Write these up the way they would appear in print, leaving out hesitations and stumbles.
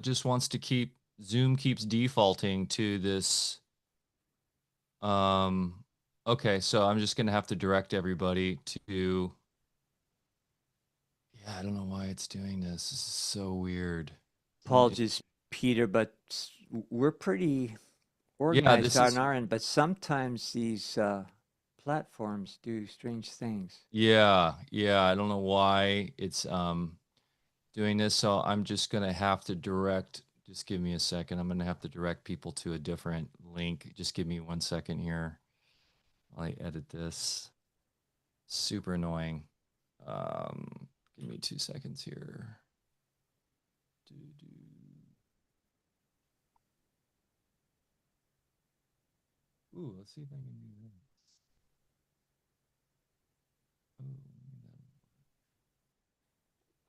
just wants to Zoom keeps defaulting to this. Okay, so I'm just gonna have to direct everybody to, yeah, I don't know why it's doing this. This is so weird. Apologies, Peter, but we're pretty Yeah, organized this on is, our end, but sometimes these platforms do strange things. yeah, I don't know why it's doing this. So I'm just gonna have to direct, just give me a second. I'm gonna have to direct people to a different link. Just give me 1 second here while I edit this. Super annoying. Give me 2 seconds here. Ooh, let's see if I can do that.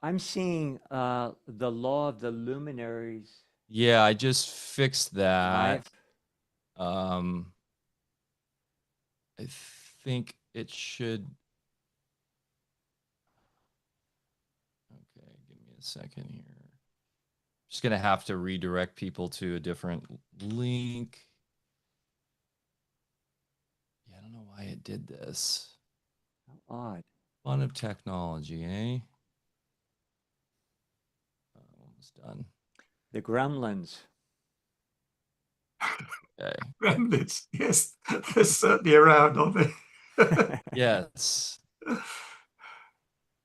I'm seeing the law of the luminaries Yeah, I just fixed live. that. Um, I think it should. Okay, give me a second here. Just gonna have to redirect people to a different link. Yeah, I don't know why it did this. How odd. Fun of technology, eh? Almost done. The gremlins. Okay. Gremlins, yes, they're certainly around, aren't they? Yes.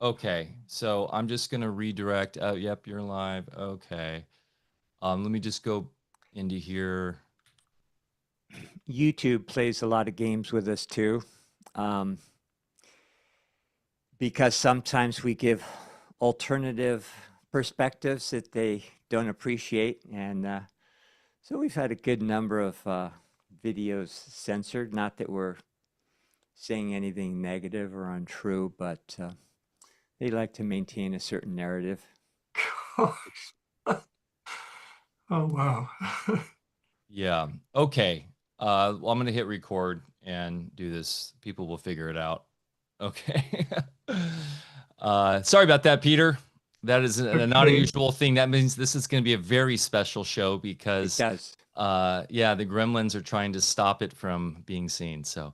Okay, so I'm just gonna redirect. Oh, yep, you're live. Okay. Let me just go into here. YouTube plays a lot of games with us too, um, because sometimes we give alternative perspectives that they don't appreciate, and so we've had a good number of videos censored. Not that we're saying anything negative or untrue, but they like to maintain a certain narrative. Oh, wow. Yeah. Okay. Well, I'm gonna hit record and do this. People will figure it out. Okay. Sorry about that, Peter. That is not a Okay. usual thing. That means this is going to be a very special show It because, does. yeah, the gremlins are trying to stop it from being seen. So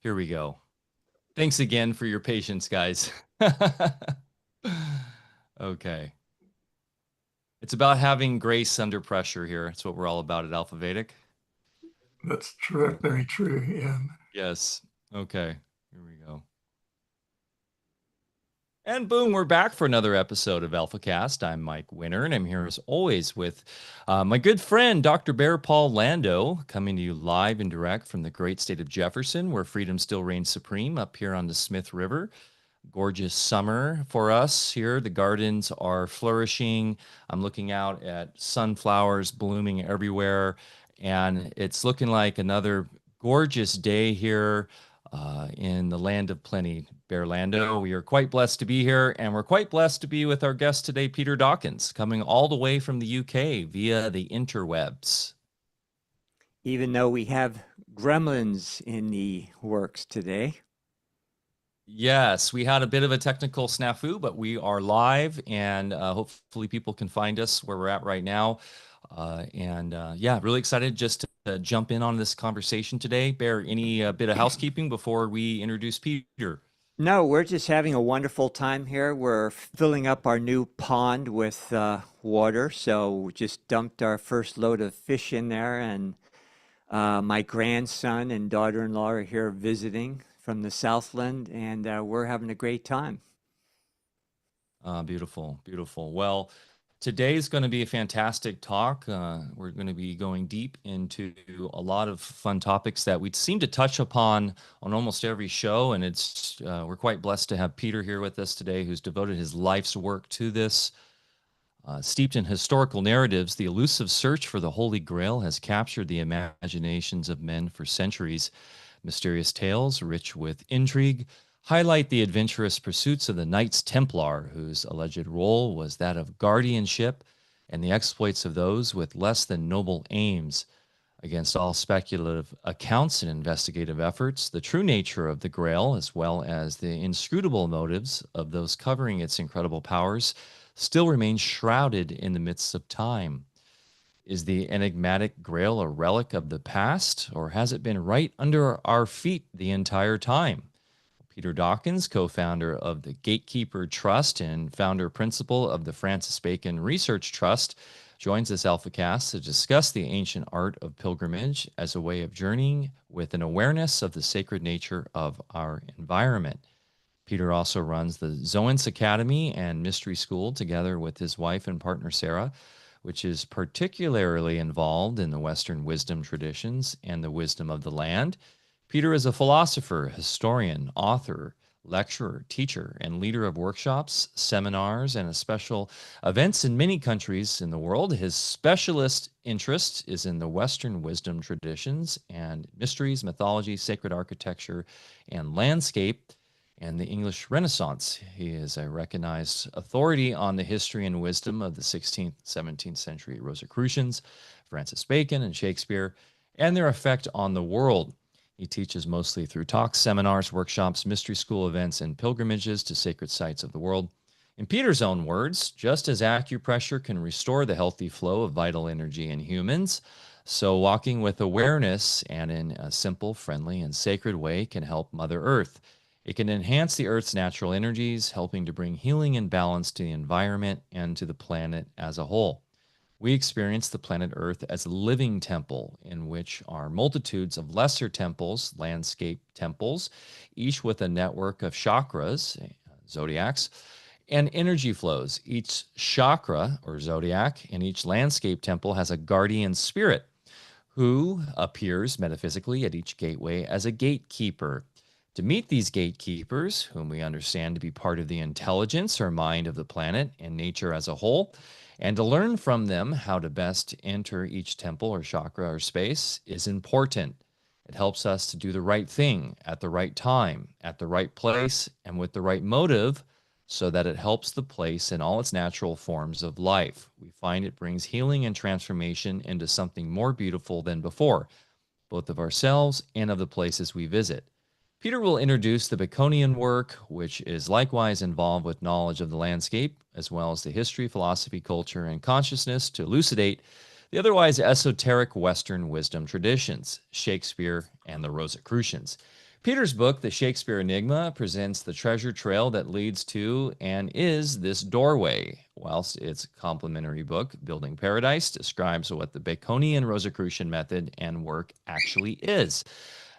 here we go. Thanks again for your patience, guys. Okay. It's about having grace under pressure here. That's what we're all about at Alfa Vedic. That's true. Very true. Yeah. Yes. Okay. Here we go. And boom, we're back for another episode of Alfacast. I'm Mike Winner, and I'm here as always with my good friend, Dr. Bear Paul Lando, coming to you live and direct from the great state of Jefferson, where freedom still reigns supreme up here on the Smith River. Gorgeous summer for us here. The gardens are flourishing. I'm looking out at sunflowers blooming everywhere, and it's looking like another gorgeous day here in the land of plenty, Bear Lando. We are quite blessed to be here, and we're quite blessed to be with our guest today, Peter Dawkins, coming all the way from the UK via the interwebs. Even though we have gremlins in the works today. Yes, we had a bit of a technical snafu, but we are live, and hopefully people can find us where we're at right now. Yeah, really excited just to jump in on this conversation today. Bear, any bit of housekeeping before we introduce Peter? No, we're just having a wonderful time here. We're filling up our new pond with water. So we just dumped our first load of fish in there, and my grandson and daughter-in-law are here visiting from the Southland, and we're having a great time. Beautiful, beautiful. Well, today's going to be a fantastic talk. We're going to be going deep into a lot of fun topics that we seem to touch upon on almost every show, and it's we're quite blessed to have Peter here with us today, who's devoted his life's work to this. Steeped in historical narratives, the elusive search for the Holy Grail has captured the imaginations of men for centuries. Mysterious tales, rich with intrigue, highlight the adventurous pursuits of the Knights Templar, whose alleged role was that of guardianship, and the exploits of those with less than noble aims. Against all speculative accounts and investigative efforts, the true nature of the Grail, as well as the inscrutable motives of those covering its incredible powers, still remains shrouded in the midst of time. Is the enigmatic grail a relic of the past, or has it been right under our feet the entire time? Peter Dawkins, co-founder of the Gatekeeper Trust and founder principal of the Francis Bacon Research Trust, joins this Alfacast to discuss the ancient art of pilgrimage as a way of journeying with an awareness of the sacred nature of our environment. Peter also runs the Zoence Academy and Mystery School together with his wife and partner Sarah, which is particularly involved in the Western wisdom traditions and the wisdom of the land. Peter is a philosopher, historian, author, lecturer, teacher, and leader of workshops, seminars, and special events in many countries in the world. His specialist interest is in the Western wisdom traditions and mysteries, mythology, sacred architecture, and landscape, and the English Renaissance. He is a recognized authority on the history and wisdom of the 16th, 17th century Rosicrucians, Francis Bacon, and Shakespeare, and their effect on the world. He teaches mostly through talks, seminars, workshops, mystery school events, and pilgrimages to sacred sites of the world. In Peter's own words, just as acupressure can restore the healthy flow of vital energy in humans, so walking with awareness and in a simple, friendly, and sacred way can help Mother Earth. It can enhance the Earth's natural energies, helping to bring healing and balance to the environment and to the planet as a whole. We experience the planet Earth as a living temple in which are multitudes of lesser temples, landscape temples, each with a network of chakras, zodiacs, and energy flows. Each chakra or zodiac in each landscape temple has a guardian spirit who appears metaphysically at each gateway as a gatekeeper. To meet these gatekeepers, whom we understand to be part of the intelligence or mind of the planet and nature as a whole, and to learn from them how to best enter each temple or chakra or space is important. It helps us to do the right thing at the right time, at the right place, and with the right motive, so that it helps the place in all its natural forms of life. We find it brings healing and transformation into something more beautiful than before, both of ourselves and of the places we visit. Peter will introduce the Baconian work, which is likewise involved with knowledge of the landscape, as well as the history, philosophy, culture, and consciousness to elucidate the otherwise esoteric Western wisdom traditions, Shakespeare and the Rosicrucians. Peter's book, The Shakespeare Enigma, presents the treasure trail that leads to and is this doorway, whilst its complementary book, Building Paradise, describes what the Baconian Rosicrucian method and work actually is.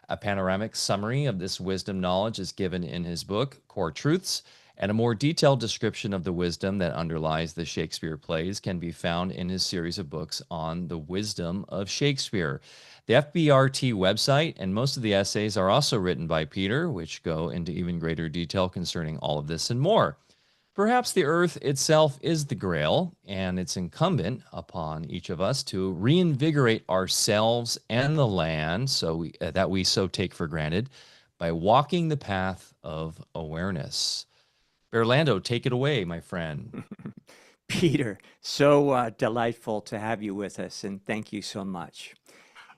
A panoramic summary of this wisdom knowledge is given in his book, Core Truths, and a more detailed description of the wisdom that underlies the Shakespeare plays can be found in his series of books on the wisdom of Shakespeare. The FBRT website and most of the essays are also written by Peter, which go into even greater detail concerning all of this and more. Perhaps the earth itself is the grail, and it's incumbent upon each of us to reinvigorate ourselves and the land that we so take for granted by walking the path of awareness. Lando, take it away, my friend. Peter, so delightful to have you with us, and thank you so much.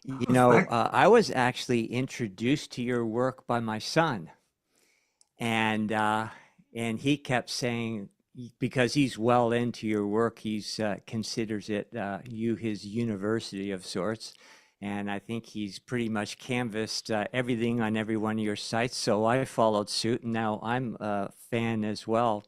I was actually introduced to your work by my son, and he kept saying, because he's well into your work, he's considers it his university of sorts, and I think he's pretty much canvassed everything on every one of your sites. So I followed suit, and now I'm a fan as well.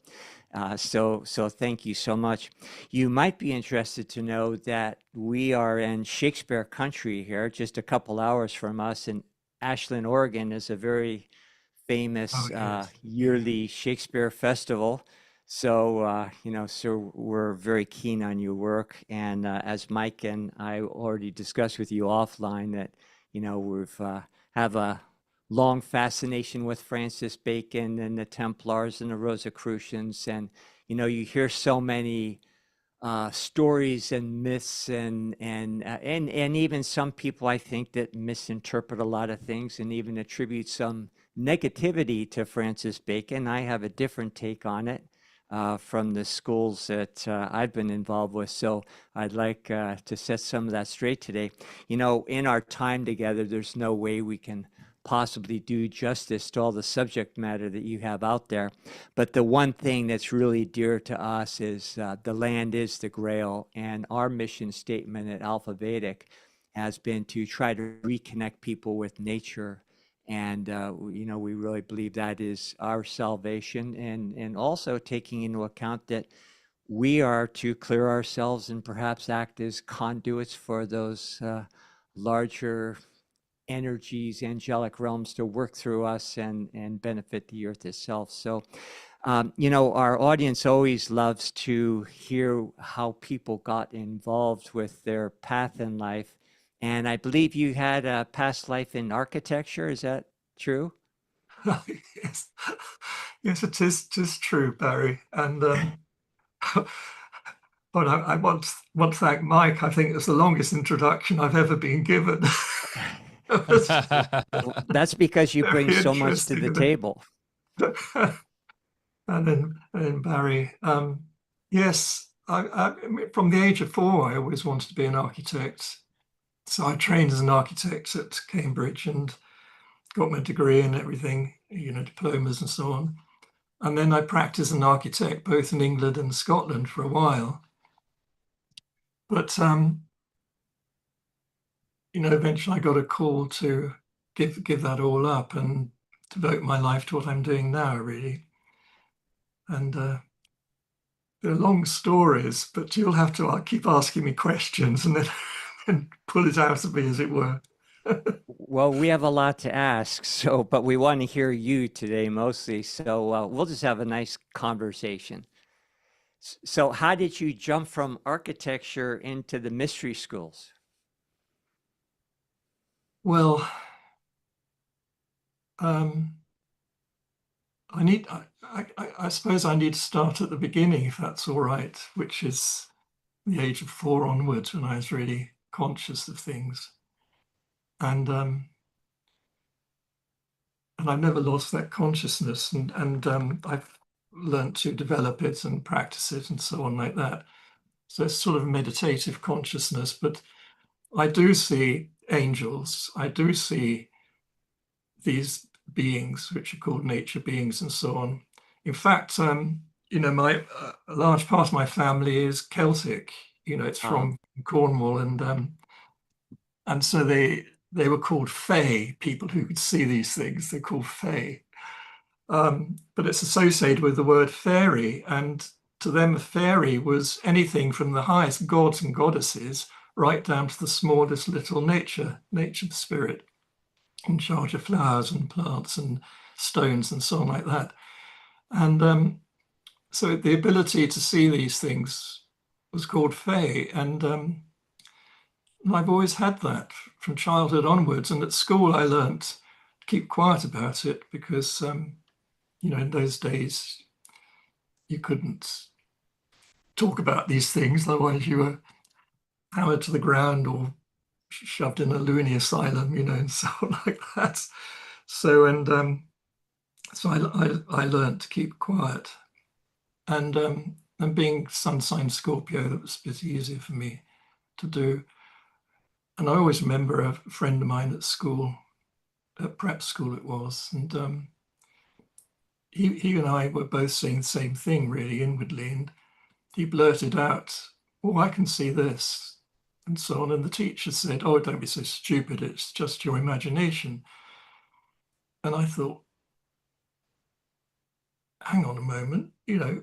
So thank you so much. You might be interested to know that we are in Shakespeare country here, just a couple hours from us, and Ashland, Oregon is a very famous yearly Shakespeare festival. So, so we're very keen on your work. And as Mike and I already discussed with you offline, that, we've have a long fascination with Francis Bacon and the Templars and the Rosicrucians. And, you hear so many stories and myths and even some people, I think, that misinterpret a lot of things and even attribute some negativity to Francis Bacon. I have a different take on it from the schools that I've been involved with. So I'd like to set some of that straight today. In our time together, there's no way we can possibly do justice to all the subject matter that you have out there. But the one thing that's really dear to us is the land is the Grail, and our mission statement at Alfa Vedic has been to try to reconnect people with nature. And we really believe that is our salvation, and also taking into account that we are to clear ourselves and perhaps act as conduits for those larger energies, angelic realms to work through us and benefit the earth itself. So, our audience always loves to hear how people got involved with their path in life. And I believe you had a past life in architecture. Is that true? Yes, yes, it is true, Barry. And but I want to thank Mike. I think it's the longest introduction I've ever been given. That's because you bring Very so much to the interesting. table. And then Barry, yes, from the age of 4, I always wanted to be an architect. So I trained as an architect at Cambridge and got my degree and everything, diplomas and so on. And then I practiced as an architect both in England and Scotland for a while. But eventually I got a call to give that all up and devote my life to what I'm doing now, really. And they're long stories, but you'll have to keep asking me questions and then and pull it out of me, as it were. Well, we have a lot to ask, but we want to hear you today mostly. So we'll just have a nice conversation. So, how did you jump from architecture into the mystery schools? Well, I suppose I need to start at the beginning, if that's all right, which is the age of 4 onwards, when I was really conscious of things. And I've never lost that consciousness, and I've learned to develop it and practice it and so on like that. So it's sort of meditative consciousness, but I do see angels. I do see these beings, which are called nature beings and so on. In fact, my a large part of my family is Celtic. It's from Cornwall, and so they were called Fae, people who could see these things. They're called Fae. But it's associated with the word fairy, and to them a fairy was anything from the highest gods and goddesses right down to the smallest little nature spirit in charge of flowers and plants and stones and so on like that. And so the ability to see these things was called Fae, and I've always had that from childhood onwards. And at school I learnt to keep quiet about it because in those days you couldn't talk about these things, otherwise you were hammered to the ground or shoved in a loony asylum, and so on like that. So so I learned to keep quiet, and being sun sign Scorpio, that was a bit easier for me to do. And I always remember a friend of mine at school, at prep school it was, and he and I were both saying the same thing really inwardly, and he blurted out, "Oh, I can see this," and so on. And the teacher said, "Oh, don't be so stupid, it's just your imagination." And I thought, hang on a moment, the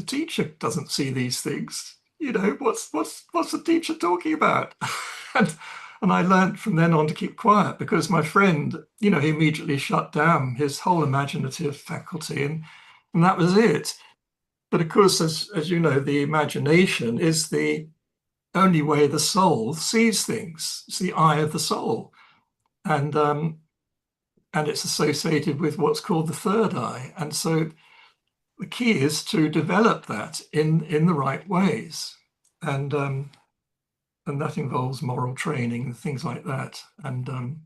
teacher doesn't see these things. What's the teacher talking about? and I learned from then on to keep quiet, because my friend, he immediately shut down his whole imaginative faculty, and that was it. But of course, as you know, the imagination is the only way the soul sees things. It's the eye of the soul, and it's associated with what's called the third eye. And so the key is to develop that in the right ways, and that involves moral training and things like that, and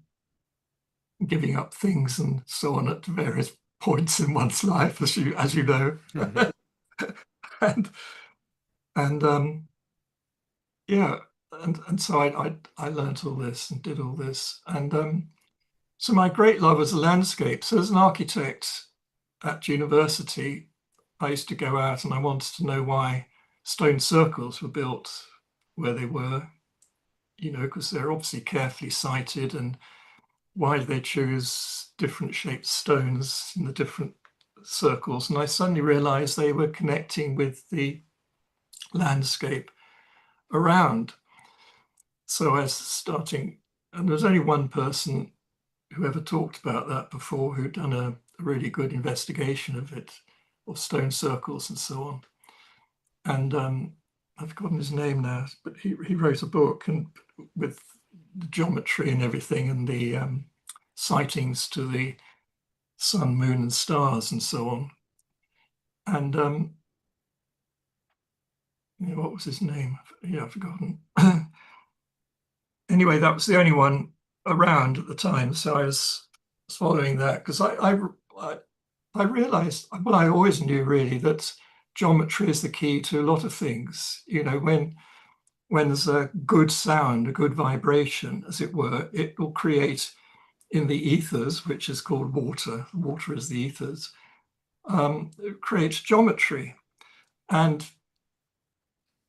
giving up things and so on at various points in one's life, as you know. and yeah, and so I learned all this and did all this, and So my great love was the landscape. So as an architect at university, I used to go out and I wanted to know why stone circles were built where they were, because they're obviously carefully sited, and why did they choose different shaped stones in the different circles? And I suddenly realized they were connecting with the landscape around. So I was starting, and there was only one person who ever talked about that before, who'd done a really good investigation of it, of stone circles and so on. And I've forgotten his name now, but he wrote a book and with the geometry and everything, and the sightings to the sun, moon, and stars, and so on. And what was his name? Yeah, I've forgotten. Anyway, that was the only one around at the time, so I was following that because I realized, well, I always knew really that geometry is the key to a lot of things. When there's a good sound, a good vibration, as it were, it will create in the ethers, which is called water. Water is the ethers. It creates geometry, and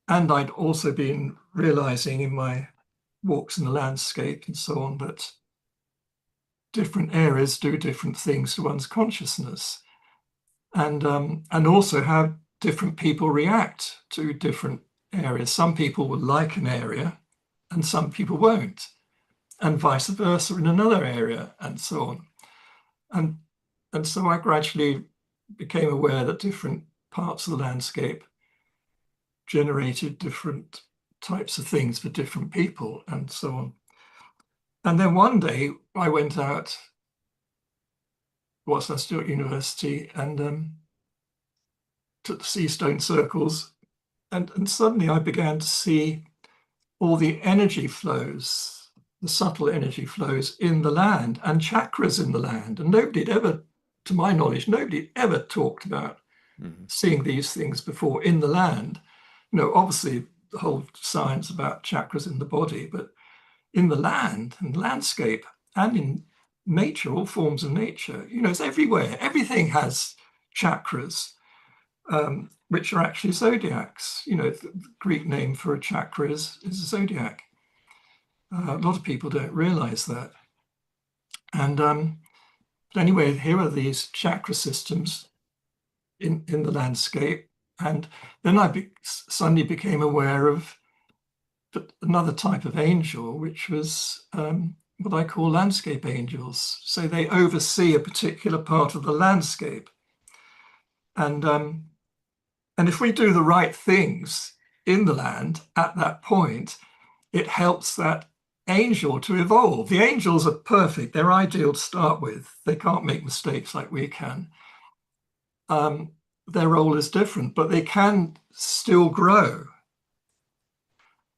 I'd also been realizing in my walks in the landscape and so on that different areas do different things to one's consciousness, and also how different people react to different areas. Some people will like an area and some people won't, and vice versa in another area, and so on. And so I gradually became aware that different parts of the landscape generated different types of things for different people, and so on. And then one day I went out, whilst I was still at university, and to see stone circles, and suddenly I began to see all the energy flows, the subtle energy flows in the land, and chakras in the land. And nobody ever, to my knowledge, nobody ever talked about seeing these things before in the land. Obviously the whole science about chakras in the body, but in the land and landscape and in nature, all forms of nature, it's everywhere. Everything has chakras, which are actually zodiacs. The Greek name for a chakra is a zodiac. A lot of people don't realize that. And but anyway, here are these chakra systems in the landscape. And then I suddenly became aware of another type of angel, which was what I call landscape angels. So they oversee a particular part of the landscape. And if we do the right things in the land at that point, it helps that angel to evolve. The angels are perfect. They're ideal to start with. They can't make mistakes like we can. Their role is different, but they can still grow.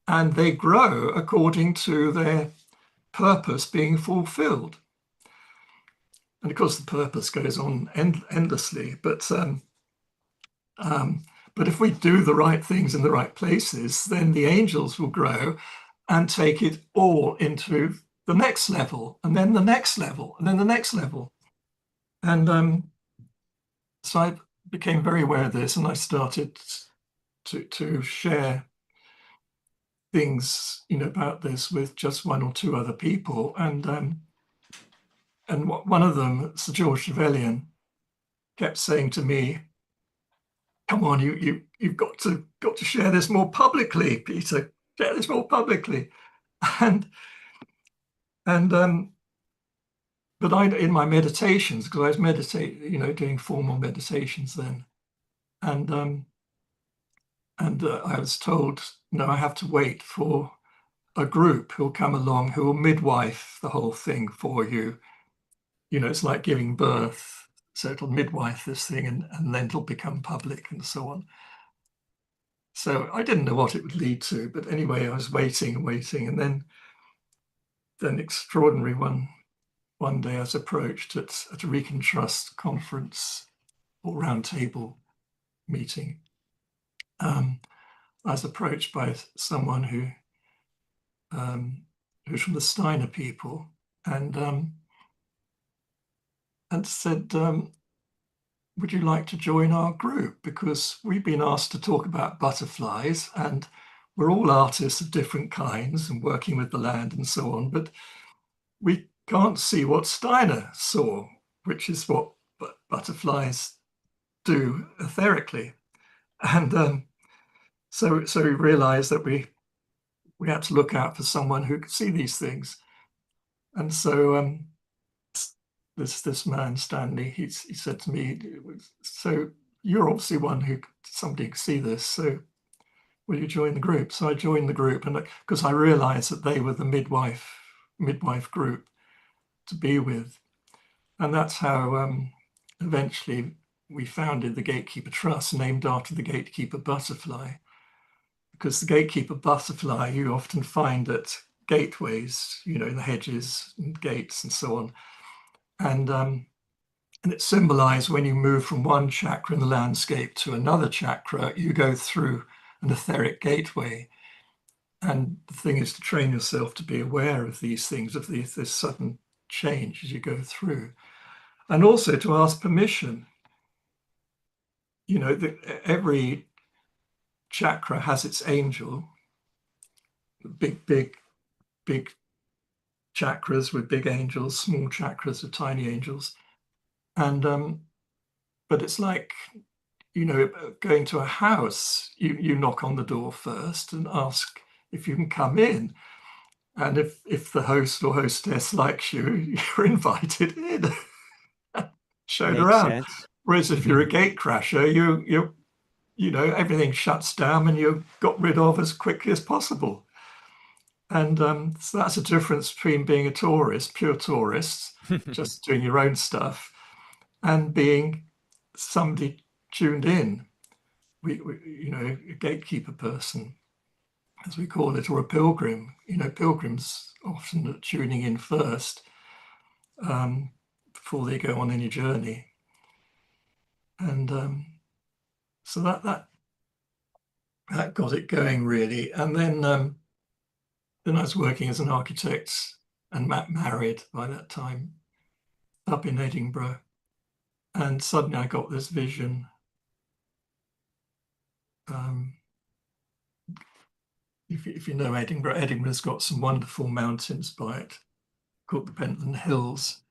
And they grow according to their purpose being fulfilled. And of course, the purpose goes on endlessly. But if we do the right things in the right places, then the angels will grow and take it all into the next level, and then the next level, and then the next level. And so I became very aware of this, and I started to share things, about this with just one or two other people. And one of them, Sir George Trevelyan, kept saying to me, "Come on, you've got to share this more publicly, Peter. Share this more publicly." But in my meditations, because I was meditating, doing formal meditations then, and I was told, no, I have to wait for a group who'll come along who will midwife the whole thing for you. It's like giving birth, so it'll midwife this thing, and then it'll become public and so on. So I didn't know what it would lead to, but anyway, I was waiting and waiting, and then extraordinary one day I was approached at a Gatekeeper Trust conference or round table meeting. I was approached by someone who's from the Steiner people, and and said, would you like to join our group? Because we've been asked to talk about butterflies, and we're all artists of different kinds and working with the land and so on, but we can't see what Steiner saw, which is what butterflies do etherically. And so we realized that we had to look out for someone who could see these things. And so this man, Stanley, he said to me, so you're obviously one who somebody could see this, so will you join the group? So I joined the group, and because I realized that they were the midwife group to be with. And that's how eventually we founded the Gatekeeper Trust, named after the gatekeeper butterfly. Because the gatekeeper butterfly you often find at gateways, you know, in the hedges and gates and so on. And it symbolized when you move from one chakra in the landscape to another chakra, you go through an etheric gateway. And the thing is to train yourself to be aware of these things, of this sudden change as you go through. And also to ask permission. You know, every chakra has its angel, big chakras with big angels, small chakras with tiny angels. And but it's like, you know, going to a house, you knock on the door first and ask if you can come in. And if the host or hostess likes you, you're invited in, shown Makes around. sense. Whereas if you're a gate crasher, you know, everything shuts down and you're got rid of as quickly as possible. And so that's a difference between being a tourist, pure tourist, just doing your own stuff, and being somebody tuned in, you know, a gatekeeper person, as we call it, or a pilgrim. You know, pilgrims often are tuning in first before they go on any journey. And so that got it going, really. And then I was working as an architect and married by that time up in Edinburgh. And suddenly I got this vision. If you know Edinburgh, Edinburgh's got some wonderful mountains by it called the Pentland Hills,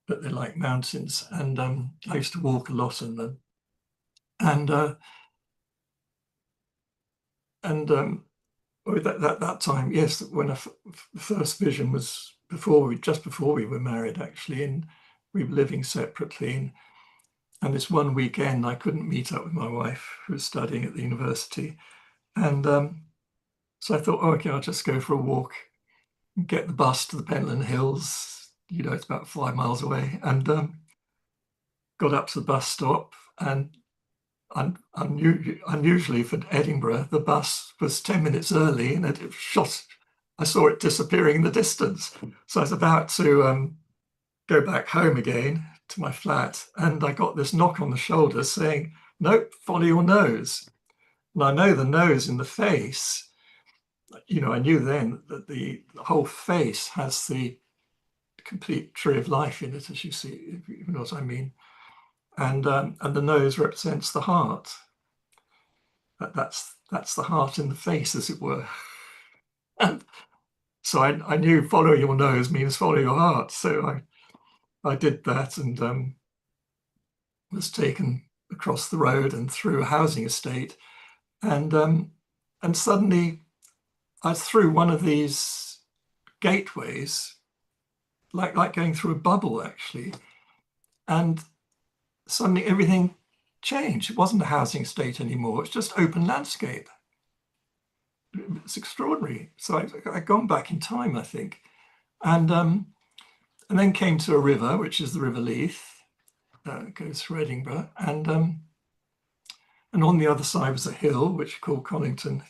but they're like mountains. And I used to walk a lot on them. And that time, yes, when the first vision was just before we were married, actually, and we were living separately. And this one weekend, I couldn't meet up with my wife, who was studying at the university. And so I thought, oh, okay, I'll just go for a walk and get the bus to the Pentland Hills. You know, it's about 5 miles away. And got up to the bus stop, and unusually for Edinburgh, the bus was 10 minutes early, and I saw it disappearing in the distance. So I was about to go back home again to my flat, and I got this knock on the shoulder saying, nope, follow your nose. And I know the nose in the face, you know, I knew then that the whole face has the complete tree of life in it, as you see, if you know what I mean. And the nose represents the heart. That's the heart in the face, as it were. And so I knew follow your nose means follow your heart. So I did that, and was taken across the road and through a housing estate. And suddenly I was through one of these gateways, like going through a bubble, actually. And suddenly everything changed. It wasn't a housing estate anymore. It's just open landscape. It's extraordinary. So I'd gone back in time, I think. And then came to a river, which is the River Leith, goes through Edinburgh. And on the other side was a hill, which we call Conington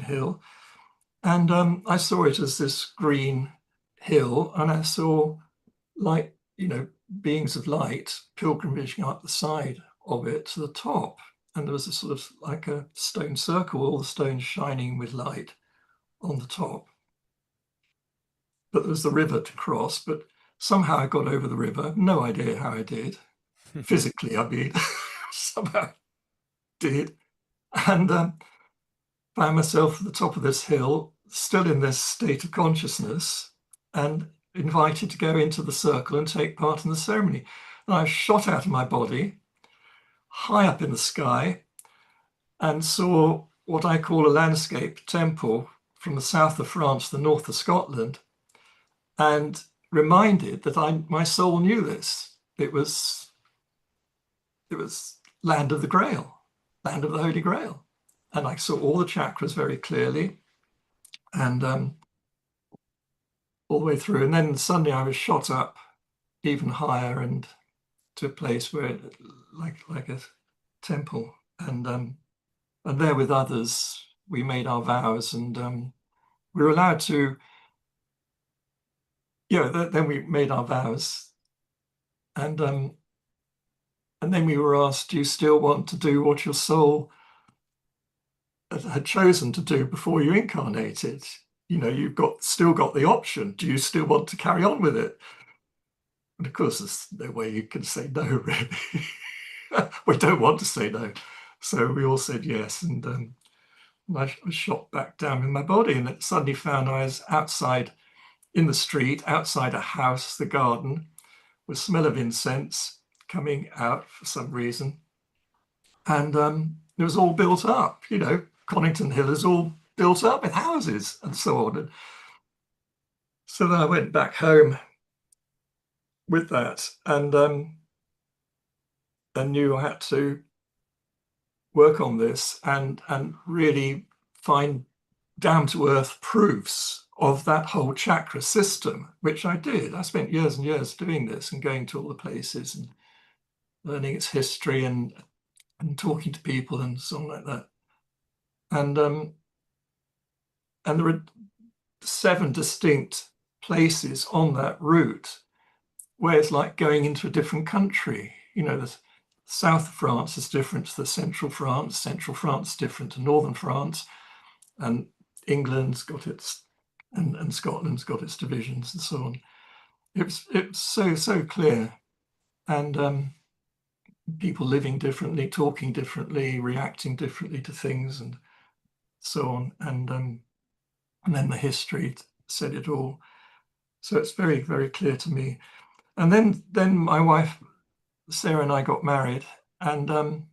Hill. And I saw it as this green hill, and I saw, like, you know, beings of light pilgrimaging up the side of it to the top. And there was a sort of like a stone circle, all the stones shining with light on the top. But there was the river to cross. But Somehow I got over the river. No idea how I did. Physically, I mean, somehow did. And found myself at the top of this hill, still in this state of consciousness, and invited to go into the circle and take part in the ceremony. And I shot out of my body, high up in the sky, and saw what I call a landscape temple from the south of France, the north of Scotland, and reminded that my soul knew this. It was land of the Grail, land of the Holy Grail. And I saw all the chakras very clearly, and all the way through. And then suddenly I was shot up even higher and to a place where, like a temple, and there with others, we made our vows, and we were allowed to. Then we made our vows, and then we were asked, "Do you still want to do what your soul had chosen to do before you incarnated? You've still got the option. Do you still want to carry on with it?" And of course, there's no way you can say no, really. We don't want to say no. So we all said yes. And I was shot back down in my body, and it suddenly found I was outside in the street, outside a house, the garden, with smell of incense coming out for some reason. And it was all built up, Conington Hill is all built up with houses and so on. And so then I went back home with that, and I knew I had to work on this and really find down-to-earth proofs of that whole chakra system, which I did. I spent years and years doing this and going to all the places and learning its history and talking to people and so on like that. And there were 7 distinct places on that route where it's like going into a different country. The south of France is different to the central France is different to northern France, and England's got its, and Scotland's got its divisions and so on. It's so clear, and people living differently, talking differently, reacting differently to things, and so on, and then the history said it all. So it's very, very clear to me. And then my wife Sarah and I got married, and on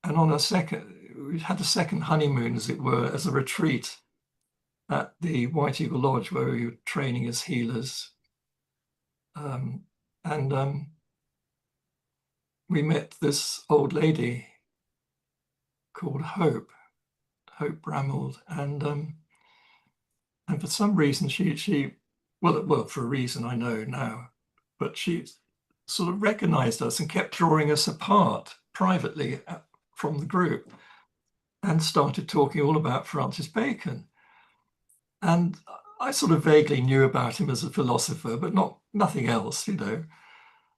we had a second honeymoon, as it were, as a retreat at the White Eagle Lodge, where we were training as healers. And we met this old lady called Hope Bramald, and for some reason she well, for a reason I know now, but she sort of recognized us and kept drawing us apart privately from the group, and started talking all about Francis Bacon. And I sort of vaguely knew about him as a philosopher, but nothing else,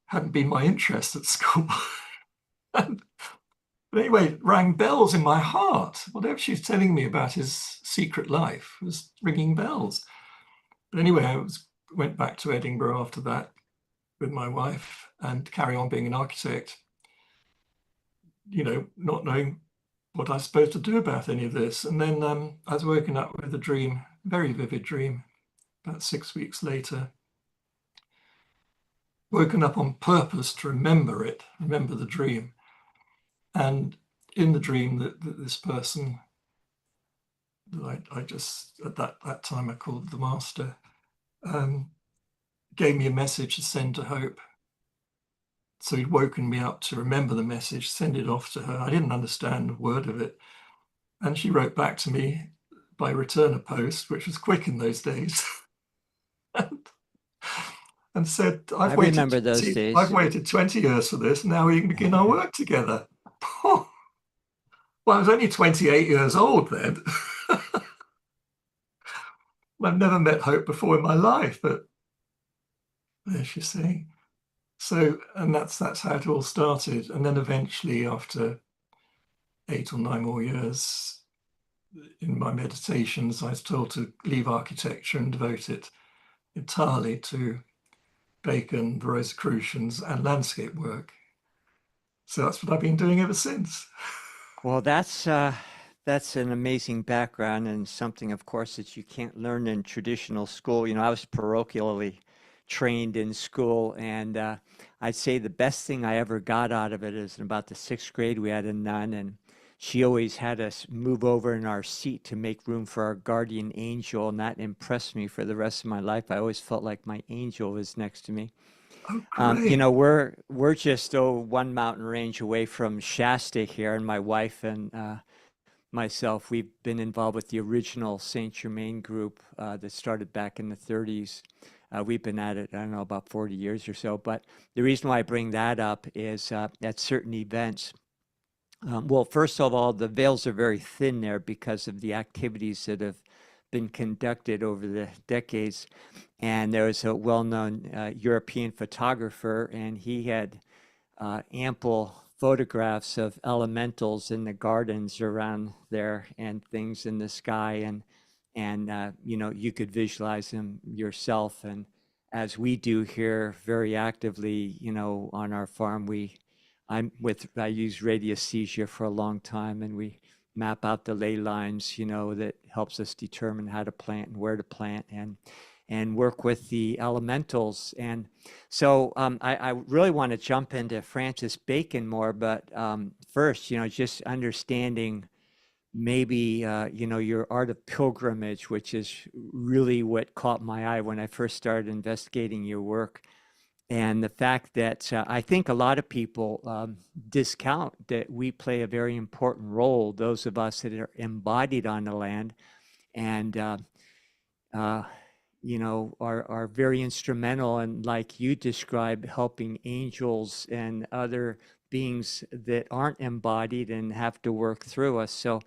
hadn't been my interest at school. But anyway, it rang bells in my heart. Whatever she was telling me about his secret life was ringing bells. But anyway, I went back to Edinburgh after that with my wife and carry on being an architect, not knowing what I was supposed to do about any of this. And then I was woken up with a dream, very vivid dream, about 6 weeks later. Woken up on purpose to remember the dream. And in the dream, that this person that I just, at that time I called the master, gave me a message to send to Hope. So he'd woken me up to remember the message, send it off to her. I didn't understand a word of it. And she wrote back to me by return of post, which was quick in those days, and said, I've waited 20 years for this. Now we can begin our work together. Well, I was only 28 years old then. I've never met Hope before in my life, but there she's saying. So, and that's how it all started. And then eventually, after 8 or 9 more years in my meditations, I was told to leave architecture and devote it entirely to Bacon, the Rosicrucians, and landscape work. So that's what I've been doing ever since. Well, that's an amazing background and something, of course, that you can't learn in traditional school. You know, I was parochially trained in school, and I'd say the best thing I ever got out of it is in about the sixth grade, we had a nun, and she always had us move over in our seat to make room for our guardian angel, and that impressed me for the rest of my life. I always felt like my angel was next to me. Oh, You great. know, we're just one mountain range away from Shasta here, and my wife and myself, we've been involved with the original Saint Germain group that started back in the 30s. We've been at it, I don't know, about 40 years or so. But the reason why I bring that up is at certain events. Well, first of all, the veils are very thin there because of the activities that have been conducted over the decades. And there was a well-known European photographer, and he had ample photographs of elementals in the gardens around there and things in the sky, and you know, you could visualize them yourself. And as we do here very actively, you know, on our farm, I use radiesthesia for a long time, and we map out the ley lines, you know, that helps us determine how to plant and where to plant, and work with the elementals. And so I really want to jump into Francis Bacon more, but first, you know, just understanding maybe, you know, your art of pilgrimage, which is really what caught my eye when I first started investigating your work. And the fact that I think a lot of people discount that we play a very important role, those of us that are embodied on the land, and uh, you know, are very instrumental, and like you describe, helping angels and other beings that aren't embodied and have to work through us. So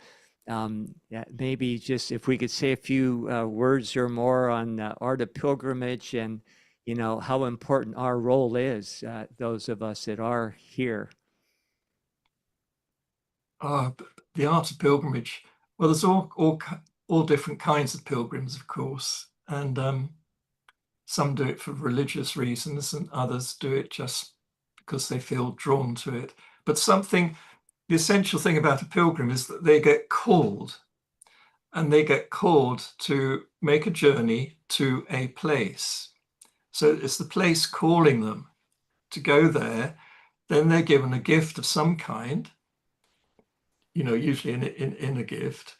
yeah, maybe just if we could say a few words or more on art of pilgrimage, and you know how important our role is, those of us that are here. The art of pilgrimage. Well, there's all different kinds of pilgrims, of course, and some do it for religious reasons, and others do it just because they feel drawn to it. But the essential thing about a pilgrim is that they get called, and they get called to make a journey to a place. So it's the place calling them to go there. Then they're given a gift of some kind, you know, usually in a gift,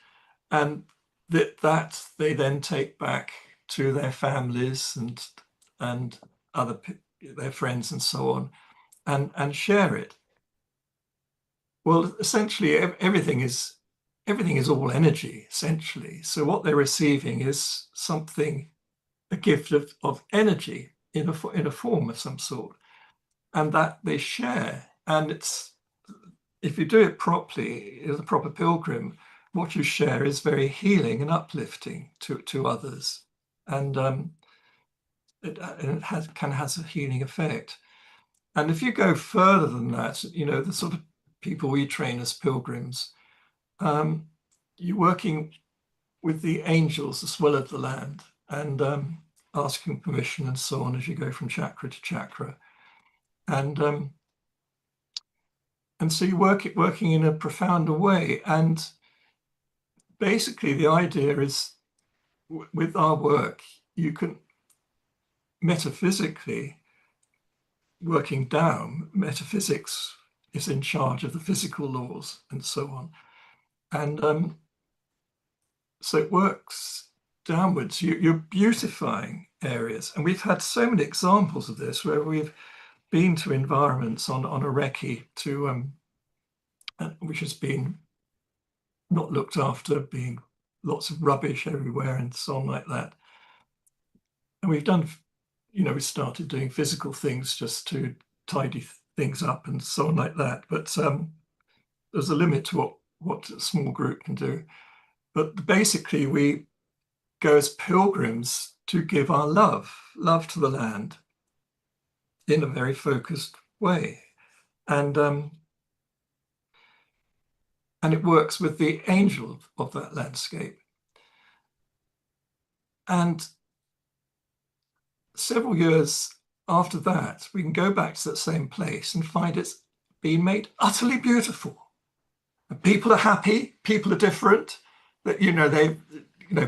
and that they then take back to their families and other their friends and so on, and share it. Well, essentially, everything is all energy, essentially. So what they're receiving is something, a gift of energy in a form of some sort, and that they share. And it's, if you do it properly, as a proper pilgrim, what you share is very healing and uplifting to others, and it has a healing effect. And if you go further than that, you know, the sort of people we train as pilgrims, you're working with the angels as well as the land, and asking permission and so on as you go from chakra to chakra, and so you working in a profounder way. And basically, the idea is, with our work, you can metaphysically, working down, metaphysics is in charge of the physical laws and so on. And so it works downwards. You're beautifying areas. And we've had so many examples of this where we've been to environments on a recce which has been not looked after, being lots of rubbish everywhere and so on like that. And we've done, you know, we started doing physical things just to tidy things up and so on like that. But there's a limit to what a small group can do. But basically, we go as pilgrims to give our love to the land in a very focused way. And it works with the angel of that landscape. And several years after that, we can go back to that same place and find it's been made utterly beautiful. And people are happy, people are different. That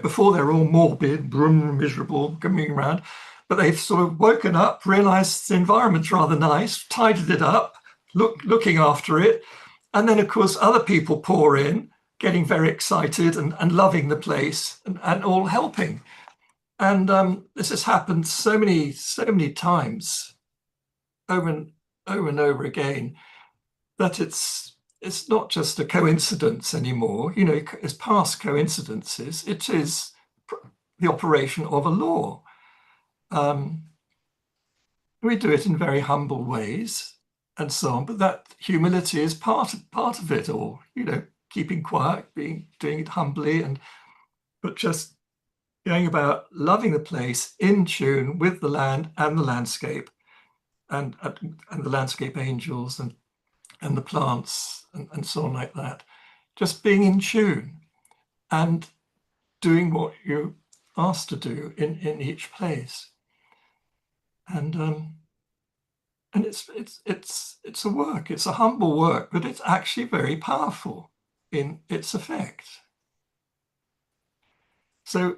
before they're all morbid, miserable, coming around, but they've sort of woken up, realized the environment's rather nice, tidied it up, looking after it. And then, of course, other people pour in, getting very excited and loving the place and all helping. And this has happened so many times over and over again that it's not just a coincidence anymore. It's past coincidences. It is the operation of a law. We do it in very humble ways and so on, but that humility is part of it all. Keeping quiet, doing it humbly, but just going about loving the place in tune with the land and the landscape, and the landscape angels and the plants and so on like that. Just being in tune and doing what you're asked to do in each place. And it's a work. It's a humble work, but it's actually very powerful in its effect. So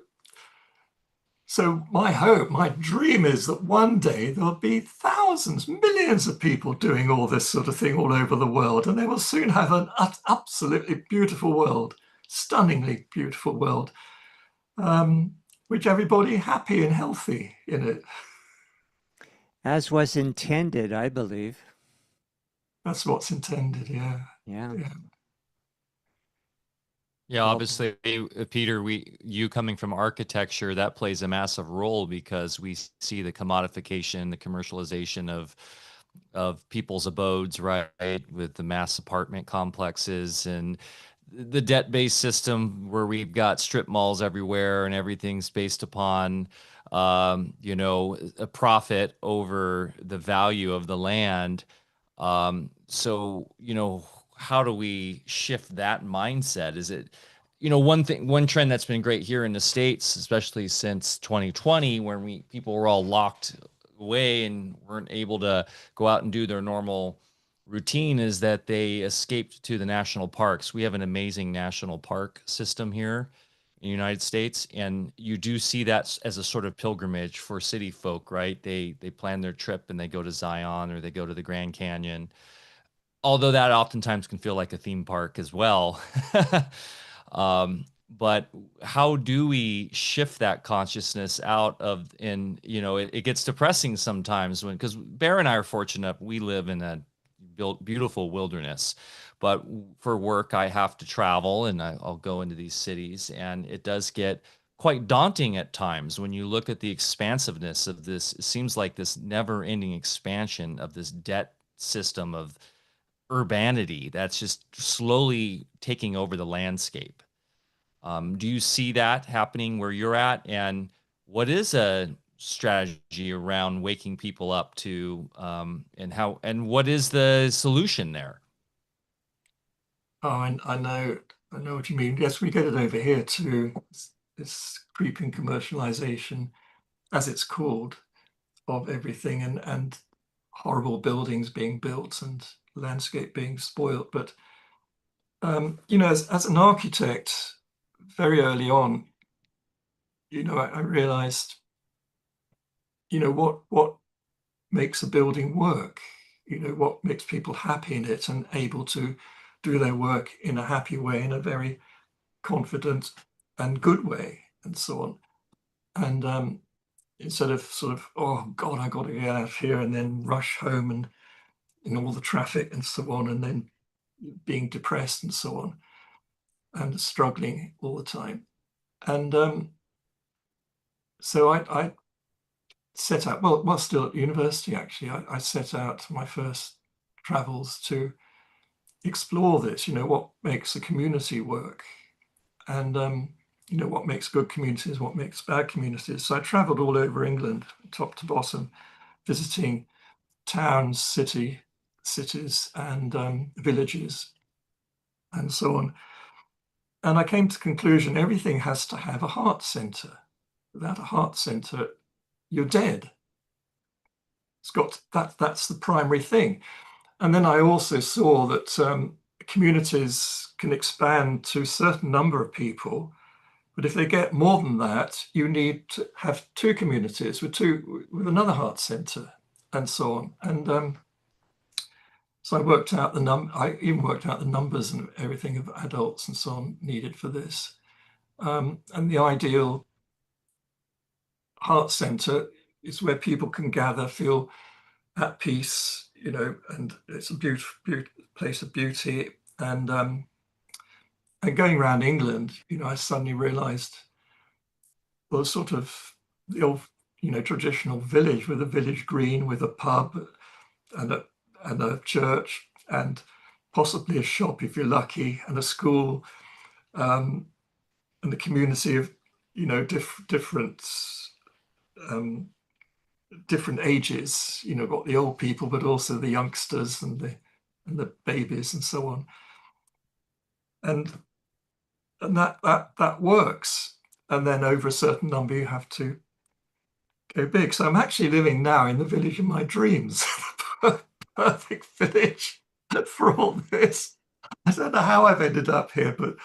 my hope, my dream is that one day there'll be thousands, millions of people doing all this sort of thing all over the world, and they will soon have an absolutely beautiful world, stunningly beautiful world, which everybody happy and healthy in it. As was intended, I believe. That's what's intended, yeah. Yeah. Yeah, obviously, Peter, you coming from architecture, that plays a massive role because we see the commodification, the commercialization of people's abodes, right, with the mass apartment complexes and the debt-based system where we've got strip malls everywhere and everything's based upon, a profit over the value of the land. So, how do we shift that mindset? Is it, one trend that's been great here in the States, especially since 2020, when people were all locked away and weren't able to go out and do their normal routine, is that they escaped to the national parks. We have an amazing national park system here in the United States, and you do see that as a sort of pilgrimage for city folk, right? They plan their trip and they go to Zion or they go to the Grand Canyon, although that oftentimes can feel like a theme park as well. But how do we shift that consciousness out of, it gets depressing sometimes because Bear and I are fortunate. We live in a beautiful wilderness, but for work, I have to travel and I'll go into these cities, and it does get quite daunting at times when you look at the expansiveness of this. It seems like this never-ending expansion of this debt system of urbanity that's just slowly taking over the landscape. Do you see that happening where you're at? And what is a strategy around waking people up to, and what is the solution there? Oh, I know what you mean. Yes, we get it over here too. This creeping commercialization, as it's called, of everything, and horrible buildings being built and landscape being spoilt. But as an architect, very early on, I realized, what makes a building work, what makes people happy in it and able to do their work in a happy way, in a very confident and good way, and so on. And instead of sort of, oh God, I got to get out of here and then rush home and in all the traffic and so on, and then being depressed and so on, and struggling all the time. And so I set out, well, still at university, actually, I set out my first travels to explore this, what makes a community work, and what makes good communities, what makes bad communities. So I traveled all over England, top to bottom, visiting towns, cities, and villages, and so on. And I came to the conclusion everything has to have a heart center. Without a heart center, you're dead. that's the primary thing. And then I also saw that communities can expand to a certain number of people, but if they get more than that, you need to have two communities with another heart center, and so on. And so I worked out I even worked out the numbers and everything of adults and so on needed for this. And the ideal heart center is where people can gather, feel at peace, and it's a beautiful place of beauty. And going around England, I suddenly realized, well, sort of the old, traditional village with a village green, with a pub and a church, and possibly a shop if you're lucky, and a school, and the community of, different ages. Got the old people, but also the youngsters and the babies and so on. And that works. And then over a certain number, you have to go big. So I'm actually living now in the village of my dreams, the perfect village for all this. I don't know how I've ended up here, but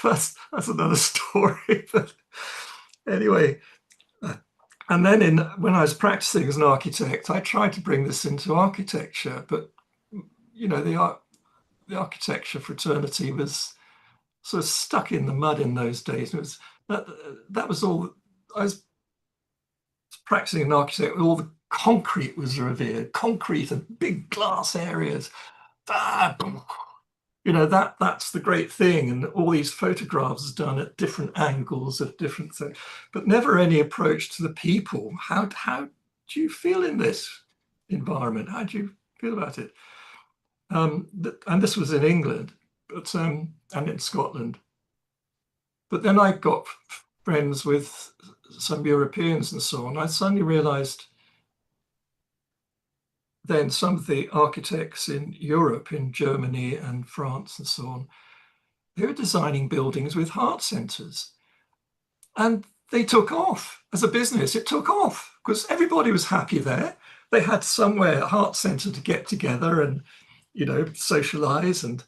that's another story. But anyway, and then when I was practicing as an architect, I tried to bring this into architecture, but the architecture fraternity was sort of stuck in the mud in those days. It was that was all. I was practicing an architect, all the concrete was revered, concrete and big glass areas. That's the great thing, and all these photographs done at different angles of different things, but never any approach to the people. How do you feel in this environment? How do you feel about it? And this was in England, but and in Scotland. But then I got friends with some Europeans and so on. I suddenly realized then some of the architects in Europe, in Germany and France and so on, they were designing buildings with heart centers. And they took off as a business. It took off because everybody was happy there. They had somewhere, a heart center, to get together and, socialize and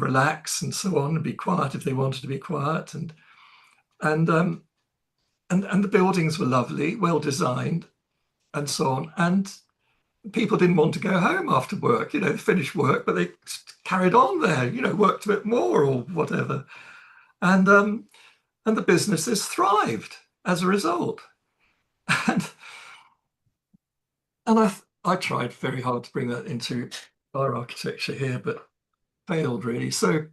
relax and so on, and be quiet if they wanted to be quiet. And the buildings were lovely, well designed, and so on. And people didn't want to go home after work. They finished work, but they carried on there. Worked a bit more or whatever. And the businesses thrived as a result. And I tried very hard to bring that into our architecture here, but failed really. So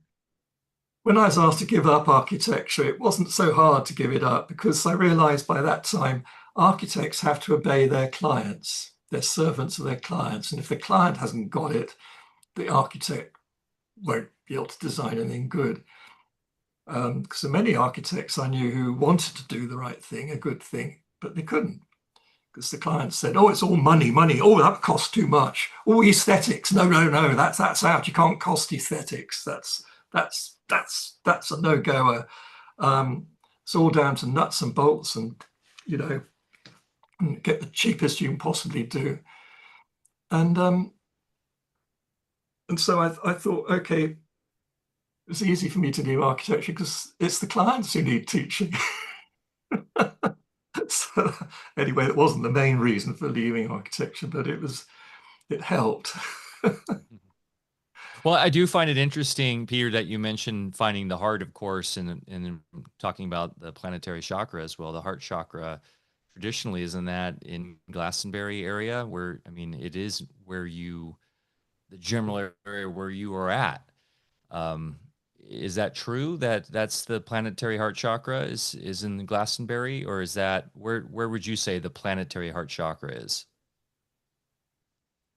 when I was asked to give up architecture, it wasn't so hard to give it up, because I realized by that time architects have to obey their clients. They're servants of their clients. And if the client hasn't got it, the architect won't be able to design anything good. Because there are many architects I knew who wanted to do the right thing, a good thing, but they couldn't. Because the client said, oh, it's all money. Oh, that costs too much. Oh, aesthetics. No, that's out. You can't cost aesthetics. That's a no-goer. It's all down to nuts and bolts and, get the cheapest you can possibly do. And so I thought, okay, it's easy for me to do architecture because it's the clients who need teaching. So anyway, it wasn't the main reason for leaving architecture, but it helped. Well, I do find it interesting, Peter, that you mentioned finding the heart, of course, and talking about the planetary chakra as well. The heart chakra traditionally isn't that in Glastonbury area, where, I mean, it is where the general area where you are at. Is that true that that's the planetary heart chakra is in Glastonbury, or is that where would you say the planetary heart chakra is?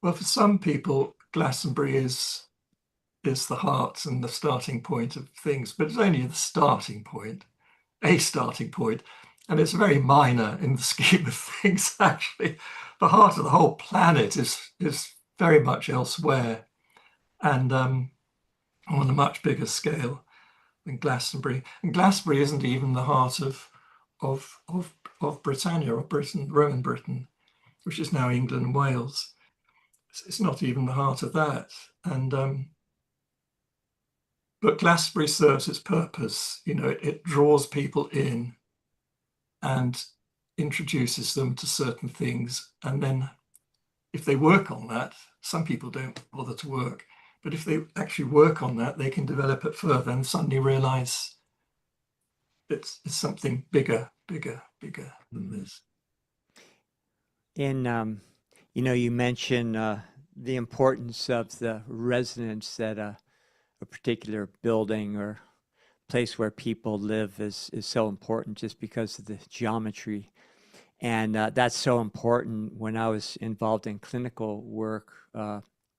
Well, for some people, Glastonbury is the heart and the starting point of things, but it's only the starting point, a starting point, and it's very minor in the scheme of things. Actually, the heart of the whole planet is very much elsewhere, and on a much bigger scale than Glastonbury. And Glastonbury isn't even the heart of Britannia or Britain, Roman Britain. which is now England and Wales. It's not even the heart of that. And but Glastonbury serves its purpose. You know, it draws people in and introduces them to certain things. And then if they work on that, some people don't bother to work, but if they actually work on that, they can develop it further and suddenly realize it's something bigger than this. In you mentioned the importance of the resonance that a particular building or place where people live is so important just because of the geometry. And that's so important. When I was involved in clinical work,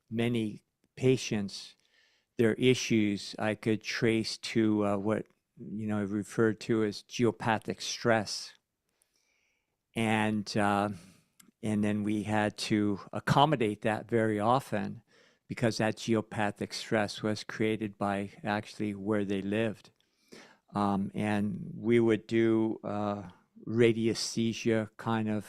many patients, their issues I could trace to what referred to as geopathic stress. And then we had to accommodate that very often because that geopathic stress was created by actually where they lived. And we would do radiesthesia kind of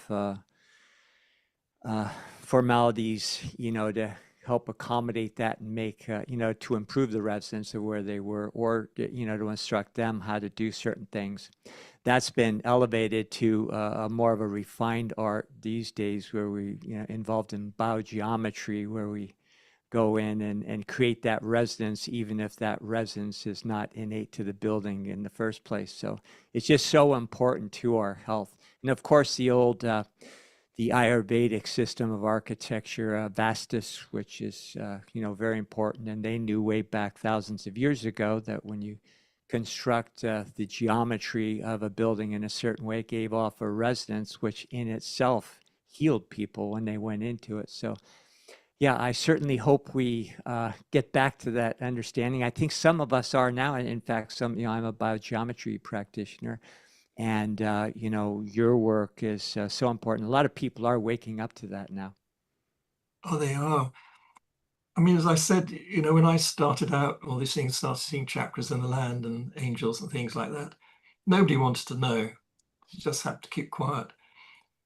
formalities, to help accommodate that and make, to improve the residents of where they were, or, to instruct them how to do certain things. That's been elevated to a more of a refined art these days, where we, involved in biogeometry, where we go in and create that resonance, even if that resonance is not innate to the building in the first place. So it's just so important to our health. And of course, the old, the Ayurvedic system of architecture, Vastus, which is, very important. And they knew way back thousands of years ago that when you construct the geometry of a building in a certain way, it gave off a resonance, which in itself healed people when they went into it. So yeah, I certainly hope we get back to that understanding. I think some of us are now. In fact, I'm a biogeometry practitioner, and your work is so important. A lot of people are waking up to that now. Oh, they are. I mean, as I said, when I started out, all these things, started seeing chakras in the land and angels and things like that, nobody wanted to know. You just had to keep quiet.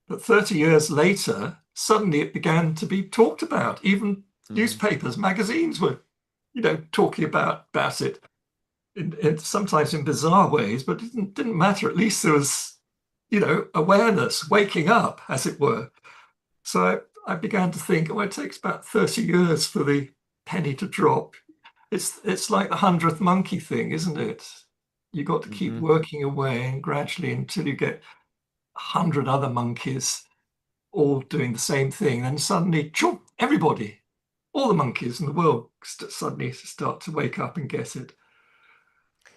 But 30 years later, suddenly it began to be talked about. Even newspapers, magazines were, talking about it, sometimes in bizarre ways, but it didn't matter. At least there was, awareness, waking up, as it were. So I began to think, it takes about 30 years for the penny to drop. It's like the 100th monkey thing, isn't it? You got to keep working away, and gradually, until you get 100 other monkeys all doing the same thing, and suddenly, everybody, all the monkeys in the world suddenly start to wake up and get it.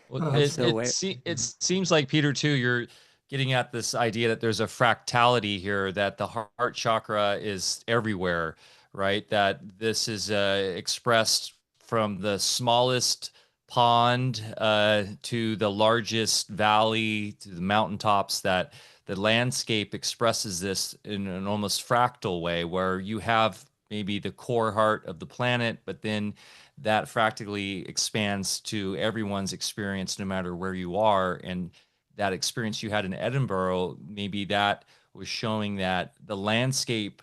Well, it seems like, Peter, too, you're getting at this idea that there's a fractality here, that the heart chakra is everywhere, right? That this is expressed from the smallest pond to the largest valley, to the mountaintops, that the landscape expresses this in an almost fractal way, where you have maybe the core heart of the planet, but then that fractally expands to everyone's experience, no matter where you are. And that experience you had in Edinburgh, maybe that was showing that the landscape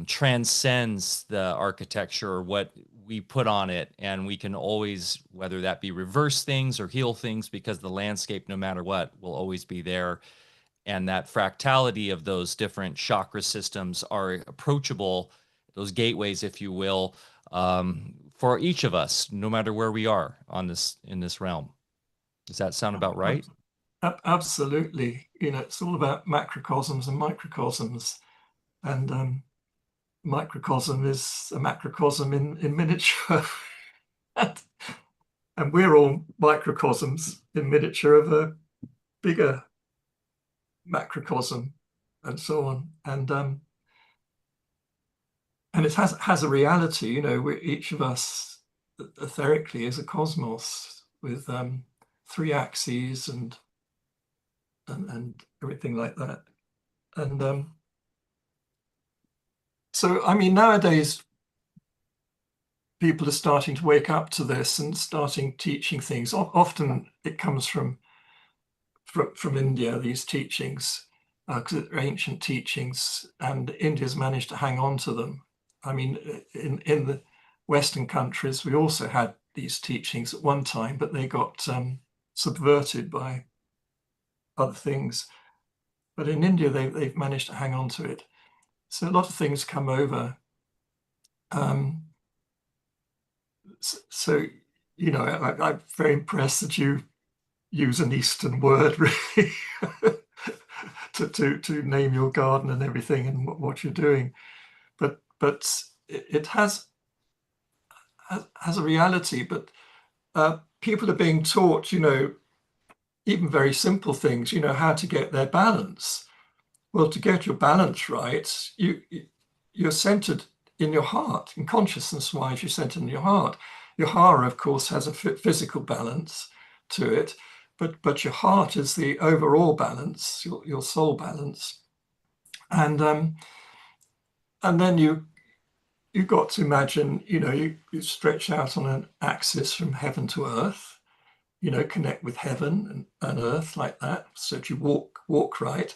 transcends the architecture or what we put on it. And we can always, whether that be reverse things or heal things, because the landscape, no matter what, will always be there. And that fractality of those different chakra systems are approachable, those gateways, if you will, for each of us, no matter where we are in this realm. Does that sound about right? Absolutely. It's all about macrocosms and microcosms, and microcosm is a macrocosm in miniature, and we're all microcosms in miniature of a bigger macrocosm, and so on. And it has a reality. Each of us etherically is a cosmos with 3 axes and everything like that. And so, I mean, nowadays people are starting to wake up to this and starting teaching things. Often it comes from India, these teachings, because they're ancient teachings, and India's managed to hang on to them. I mean, in the Western countries, we also had these teachings at one time, but they got subverted by other things. But in India, they've managed to hang on to it. So a lot of things come over. So, you know, I'm very impressed that you use an Eastern word, really, to name your garden and everything and what you're doing. But it has a reality. But people are being taught, you know, even very simple things, you know, how to get their balance. Well, to get your balance right, you're centered in your heart. In consciousness-wise, you're centered in your heart. Your hara, of course, has a physical balance to it, but your heart is the overall balance, your soul balance. And then you've got to imagine, you know, you stretch out on an axis from heaven to earth, you know, connect with heaven and earth like that, so that you walk right.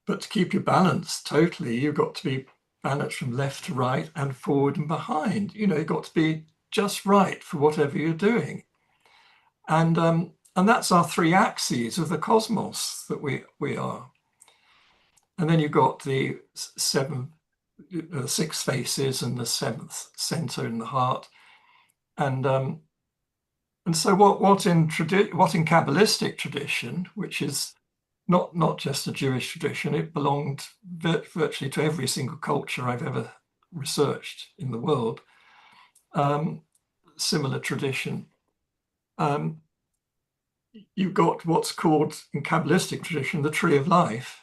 But to keep your balance totally, you've got to be balanced from left to right and forward and behind. You know, you've got to be just right for whatever you're doing. And that's our three axes of the cosmos that we are. And then you've got the six faces and the seventh center in the heart. And so what in Kabbalistic tradition, which is not just a Jewish tradition, it belonged virtually to every single culture I've ever researched in the world, similar tradition. You've got what's called in Kabbalistic tradition the tree of life.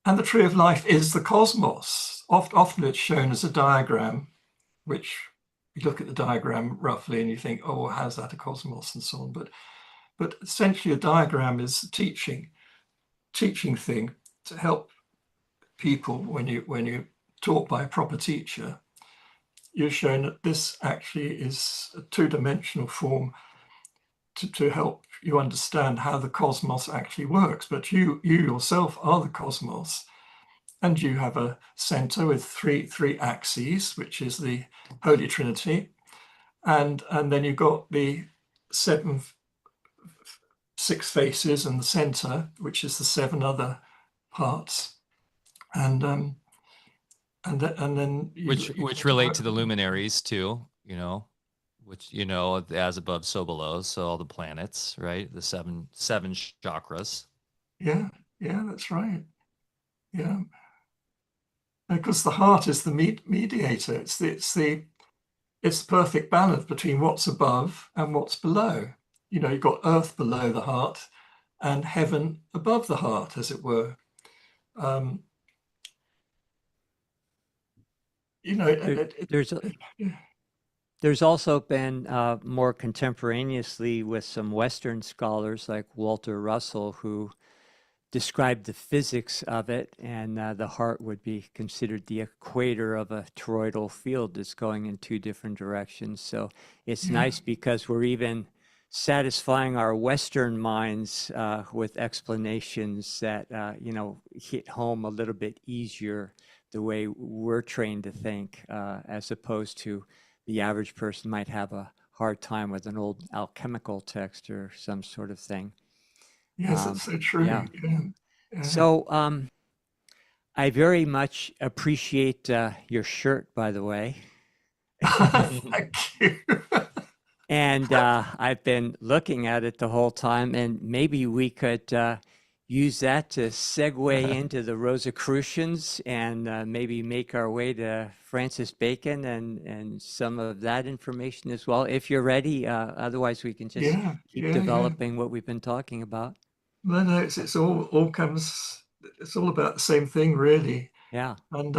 And the tree of life is the cosmos. Often it's shown as a diagram, which you look at the diagram roughly and you think, oh, how's that a cosmos and so on. But essentially a diagram is a teaching thing to help people when you taught by a proper teacher. You're shown that this actually is a two-dimensional form to help you understand how the cosmos actually works. But you yourself are the cosmos, and you have a center with three axes, which is the Holy Trinity, and then you've got the six faces and the center, which is the seven other parts, and then which relate to the luminaries too, you know, which, you know, as above so below, so all the planets, right, the seven chakras. Yeah, that's right. Yeah, because the heart is the mediator. It's the perfect balance between what's above and what's below. You know, you've got earth below the heart and heaven above the heart, as it were. You know, there's also been more contemporaneously with some Western scholars like Walter Russell, who described the physics of it, and the heart would be considered the equator of a toroidal field that's going in two different directions. So it's nice because we're even satisfying our Western minds with explanations that, you know, hit home a little bit easier the way we're trained to think, as opposed to the average person might have a hard time with an old alchemical text or some sort of thing. Yes, it's so true. Yeah. Yeah. So I very much appreciate your shirt, by the way. Thank you. And I've been looking at it the whole time, and maybe we could use that to segue into the Rosicrucians and maybe make our way to Francis Bacon and some of that information as well, if you're ready. Otherwise, we can just keep developing what we've been talking about. No, it's all comes. It's all about the same thing, really. Yeah. And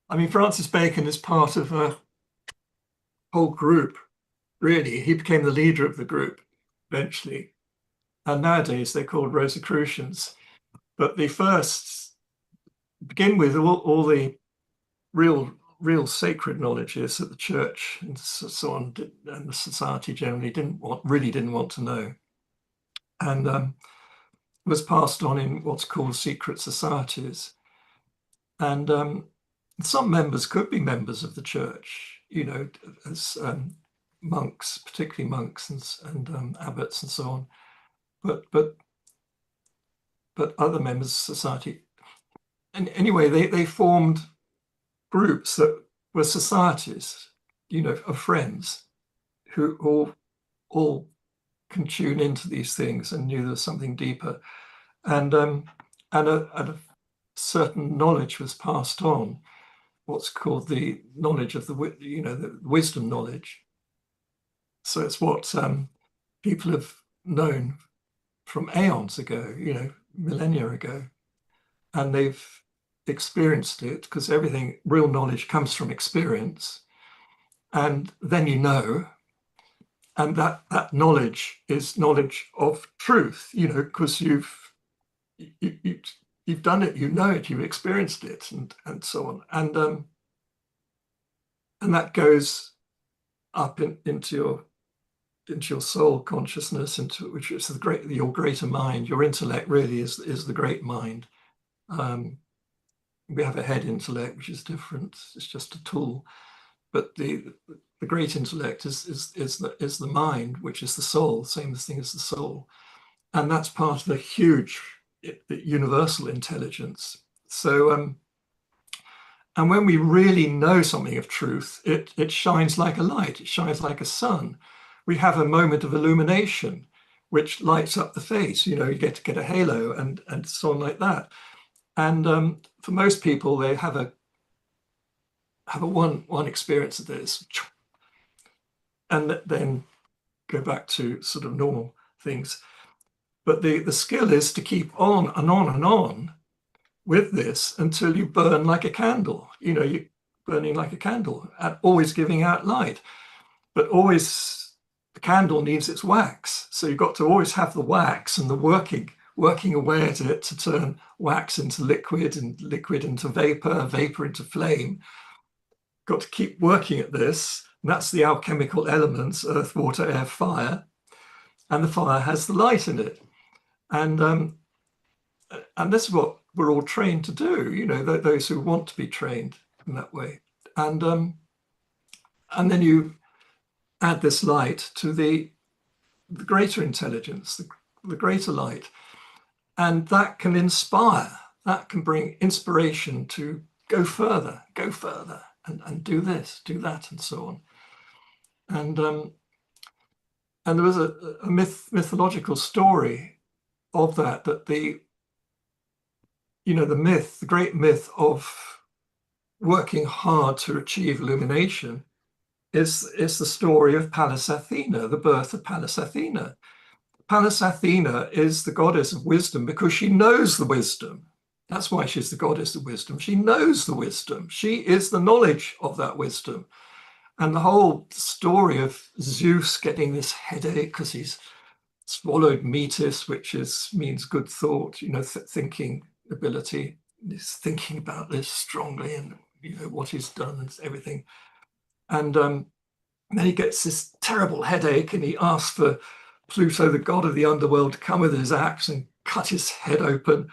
I mean, Francis Bacon is part of a whole group. Really, he became the leader of the group eventually, and nowadays they're called Rosicrucians. But the first begin with all the real sacred knowledges that the church and so on and the society generally didn't want to know. And was passed on in what's called secret societies. And some members could be members of the church, you know, as monks, particularly monks and abbots and so on. But other members of society. And anyway, they formed groups that were societies, you know, of friends who all can tune into these things and knew there was something deeper. And a certain knowledge was passed on, what's called the knowledge of the wisdom knowledge. So it's what people have known from aeons ago, you know, millennia ago, and they've experienced it, because everything, real knowledge comes from experience, and then you know, and that knowledge is knowledge of truth, you know, because you've done it, you know it, you've experienced it, and so on, and that goes up into your soul consciousness, which is your greater mind. Your intellect really is the great mind. We have a head intellect, which is different. It's just a tool. But the great intellect is the mind, which is the soul, same thing as the soul, and that's part of the huge universal intelligence. So, and when we really know something of truth, it shines like a light. It shines like a sun. We have a moment of illumination, which lights up the face. You know, you get a halo and so on like that. And for most people, they have a one experience of this, and then go back to sort of normal things. But the skill is to keep on and on and on with this until you burn like a candle. You know, you're burning like a candle, always giving out light, but always the candle needs its wax. So you've got to always have the wax and the working away at it to turn wax into liquid and liquid into vapor, vapor into flame. Got to keep working at this. And that's the alchemical elements: earth, water, air, fire. And the fire has the light in it. And this is what we're all trained to do, you know, those who want to be trained in that way. And then you add this light to the greater intelligence, the greater light. And that can inspire, that can bring inspiration to go further, and do this, do that, and so on. And there was a mythological story of that the great myth of working hard to achieve illumination is the story of Pallas Athena, the birth of Pallas Athena. Pallas Athena is the goddess of wisdom because she knows the wisdom. That's why she's the goddess of wisdom. She knows the wisdom. She is the knowledge of that wisdom. And the whole story of Zeus getting this headache because he's swallowed metis, which means good thought, you know, thinking ability. He's thinking about this strongly and, you know, what he's done and everything. And then he gets this terrible headache and he asks for Pluto, the god of the underworld, to come with his axe and cut his head open.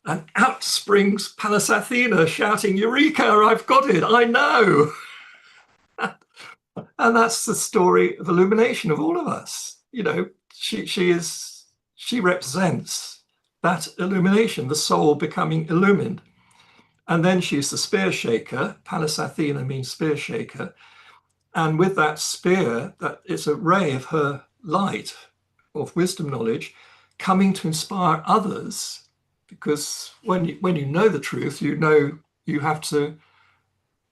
And out springs Pallas Athena shouting, "Eureka, I've got it, I know." And that's the story of illumination of all of us. You know, she represents that illumination, the soul becoming illumined. And then she's the spear shaker. Pallas Athena means spear shaker. And with that spear, that it's a ray of her light, of wisdom knowledge, coming to inspire others. Because when you know the truth, you know you have to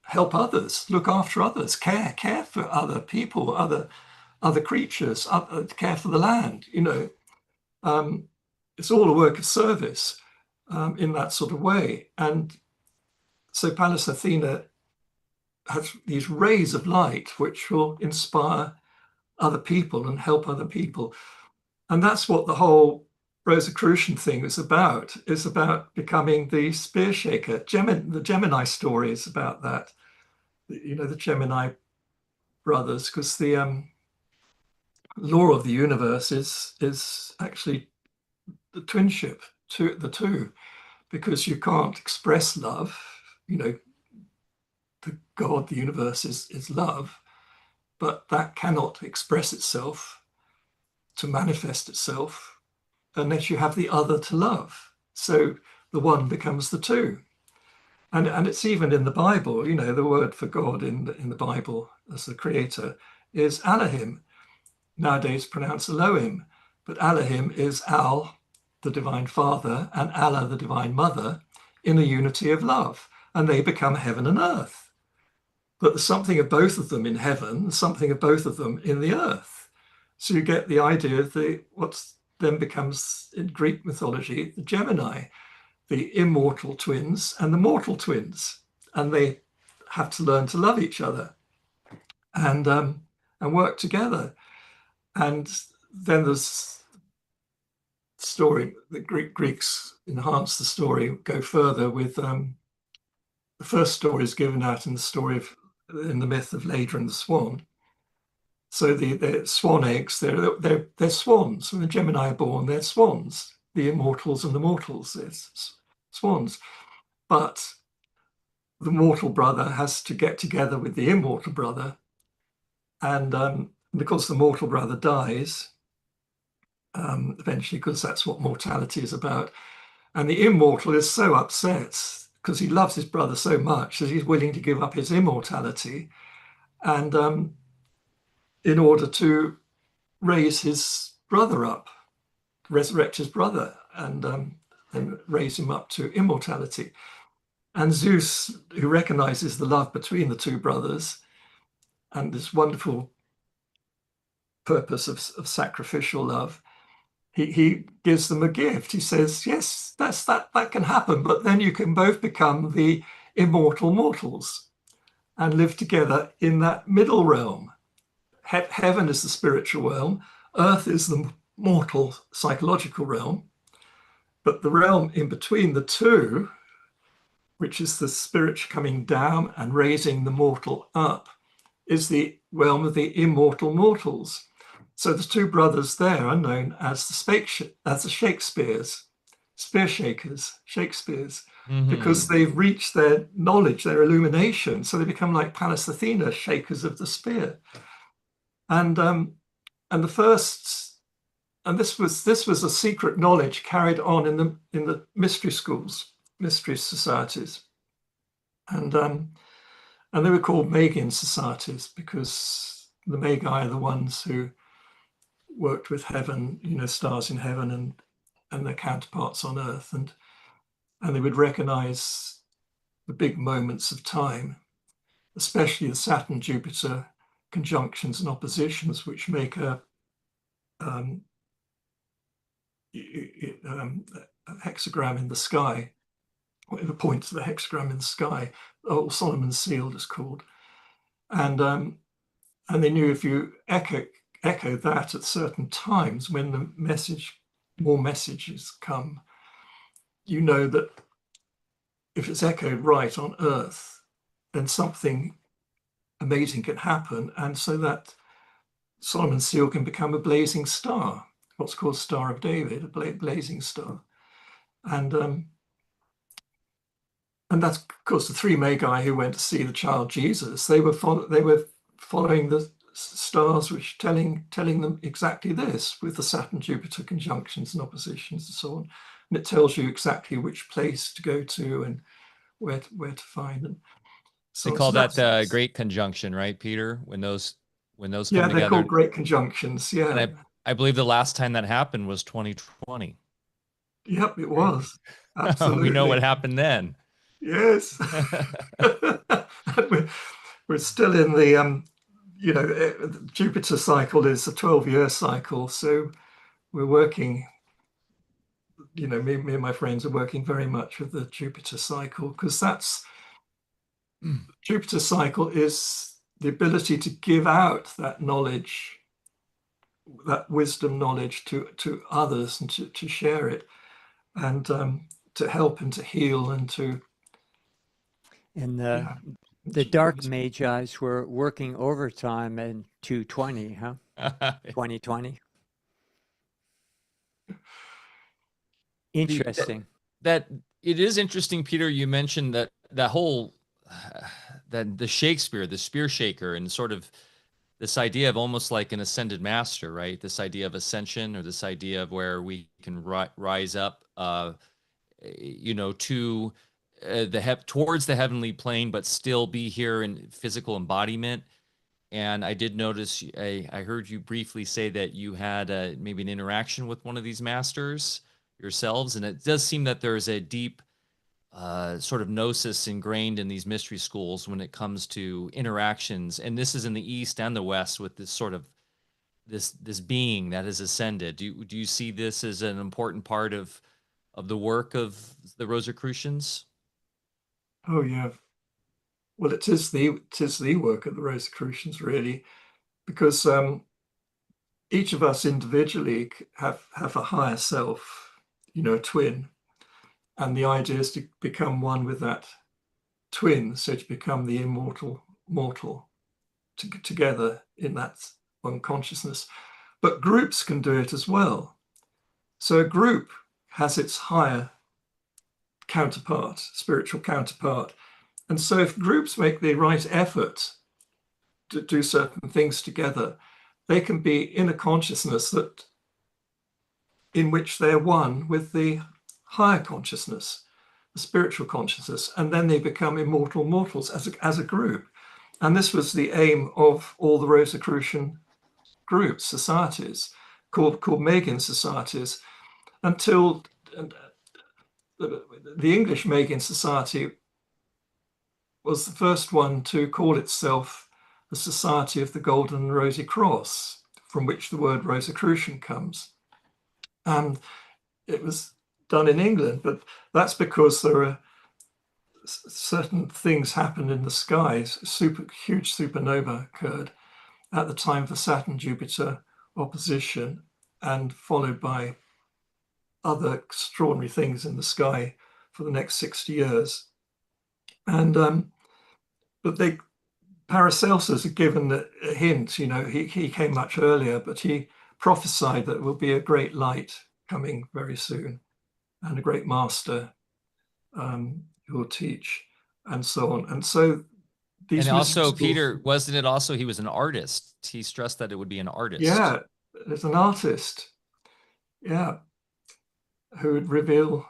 help others, look after others, care for other people, other creatures, care for the land. You know, it's all a work of service in that sort of way. And so Pallas Athena has these rays of light which will inspire other people and help other people. And that's what the whole Rosicrucian thing is about becoming the spear shaker. The Gemini story is about that, you know, the Gemini brothers, because the law of the universe is actually the twinship to the two, because you can't express love. You know, the God, the universe is love, but that cannot express itself to manifest itself unless you have the other to love. So the one becomes the two. And it's even in the Bible, you know, the word for God in the Bible as the creator is Elohim. Nowadays pronounced Elohim, but Elohim is Al, the divine father, and Allah, the divine mother, in a unity of love. And they become heaven and earth. But there's something of both of them in heaven, and something of both of them in the earth. So you get the idea of what then becomes in Greek mythology, the Gemini, the immortal twins and the mortal twins. And they have to learn to love each other and work together. And then there's story, the Greeks enhance the story, go further with the first story is given out in the myth of Leda and the Swan. So the swan eggs, they're swans. When the Gemini are born, they're swans. The immortals and the mortals, they're swans. But the mortal brother has to get together with the immortal brother. And because the mortal brother dies, eventually, because that's what mortality is about. And the immortal is so upset because he loves his brother so much that he's willing to give up his immortality and in order to raise his brother up, resurrect his brother and raise him up to immortality. And Zeus, who recognizes the love between the two brothers and this wonderful purpose of sacrificial love, he gives them a gift. He says, yes, that can happen, but then you can both become the immortal mortals and live together in that middle realm. Heaven is the spiritual realm, earth is the mortal psychological realm, but the realm in between the two, which is the spirit coming down and raising the mortal up, is the realm of the immortal mortals. So the two brothers there are known as the Shakespeares, spear shakers, Shakespeare's, because they've reached their knowledge, their illumination. So they become like Pallas Athena, shakers of the spear. And the first, and this was a secret knowledge carried on in the mystery schools, mystery societies, and they were called Magian societies because the Magi are the ones who worked with heaven, you know, stars in heaven and their counterparts on earth, and they would recognize the big moments of time, especially the Saturn-Jupiter conjunctions and oppositions, which make a hexagram in the sky, the points of the hexagram in the sky, or Solomon's seal is called, and they knew if you echo that at certain times when more messages come, you know that if it's echoed right on Earth, then something amazing can happen, and so that Solomon's seal can become a blazing star, what's called Star of David, a blazing star, and that's, of course, the three Magi who went to see the child Jesus. They were following the stars, which telling them exactly this, with the Saturn-Jupiter conjunctions and oppositions and so on. And it tells you exactly which place to go to and where to find them. So they call that the Great Conjunction, right, Peter? When those come together. Yeah, they're called Great Conjunctions. Yeah, and I believe the last time that happened was 2020. Yep, it was. Absolutely. We know what happened then. Yes. We're still in the the Jupiter cycle is a 12-year cycle, so we're working, me and my friends are working very much with the Jupiter cycle, because that's Jupiter cycle is the ability to give out that knowledge, that wisdom knowledge to others, and to share it, and to help and to heal and to. And the dark magi's were working overtime in 220, huh? 2020. Interesting. That it is interesting, Peter. You mentioned that whole that the Shakespeare, the spear shaker, and sort of this idea of almost like an ascended master, right? This idea of ascension, or this idea of where we can rise up, to towards the heavenly plane, but still be here in physical embodiment. And I did notice, I heard you briefly say that you had maybe an interaction with one of these masters yourselves, and it does seem that there's a deep sort of gnosis ingrained in these mystery schools when it comes to interactions. And this is in the East and the West, with this sort of this being that has ascended. Do you see this as an important part of the work of the Rosicrucians? Oh yeah. Well, it is the work of the Rosicrucians, really, because each of us individually have a higher self, a twin, and the idea is to become one with that twin, so to become the immortal mortal together in that one consciousness. But groups can do it as well. So a group has its higher counterpart, spiritual counterpart. And so if groups make the right effort to do certain things together, they can be in a consciousness that in which they're one with the higher consciousness, the spiritual consciousness, and then they become immortal mortals as a group. And this was the aim of all the Rosicrucian groups, societies, called Magian societies, until the English Magian Society was the first one to call itself the Society of the Golden and Rosy Cross, from which the word Rosicrucian comes. And it was done in England, but that's because there are certain things happened in the skies. Huge supernova occurred at the time of the Saturn-Jupiter opposition, and followed by other extraordinary things in the sky for the next 60 years. And but Paracelsus had given a hint. He came much earlier, but he prophesied that there will be a great light coming very soon, and a great master who will teach, and so on. And so these And also, Peter, wasn't it also he was an artist? He stressed that it would be an artist. Yeah, there's an artist, yeah, who would reveal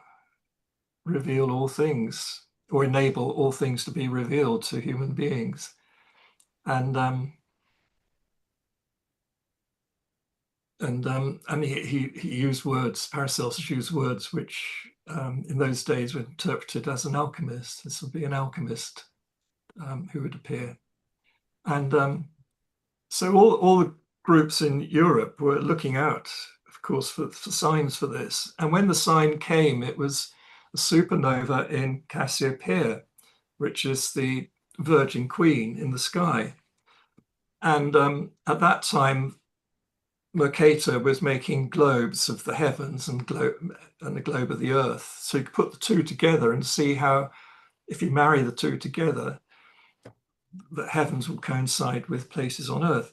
all things, or enable all things to be revealed to human beings. And he used words, Paracelsus used words which in those days were interpreted as an alchemist. This would be an alchemist who would appear. And so all the groups in Europe were looking out, of course, for signs for this. And when the sign came, it was a supernova in Cassiopeia, which is the Virgin Queen in the sky. And at that time, Mercator was making globes of the heavens and the globe of the earth. So you could put the two together and see how, if you marry the two together, the heavens will coincide with places on earth.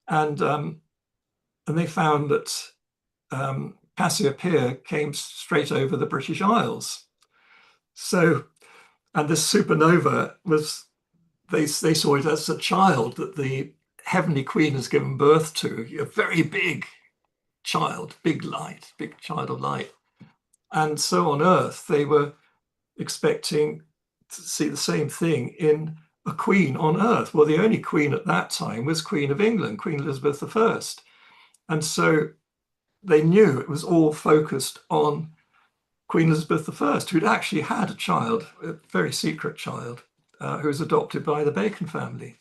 And they found that Cassiopeia came straight over the British Isles. So, and this supernova was, they saw it as a child that the Heavenly Queen has given birth to, a very big child, big light, big child of light. And so on Earth, they were expecting to see the same thing in a queen on Earth. Well, the only queen at that time was Queen of England, Queen Elizabeth I. And so they knew it was all focused on Queen Elizabeth I, who'd actually had a child, a very secret child, who was adopted by the Bacon family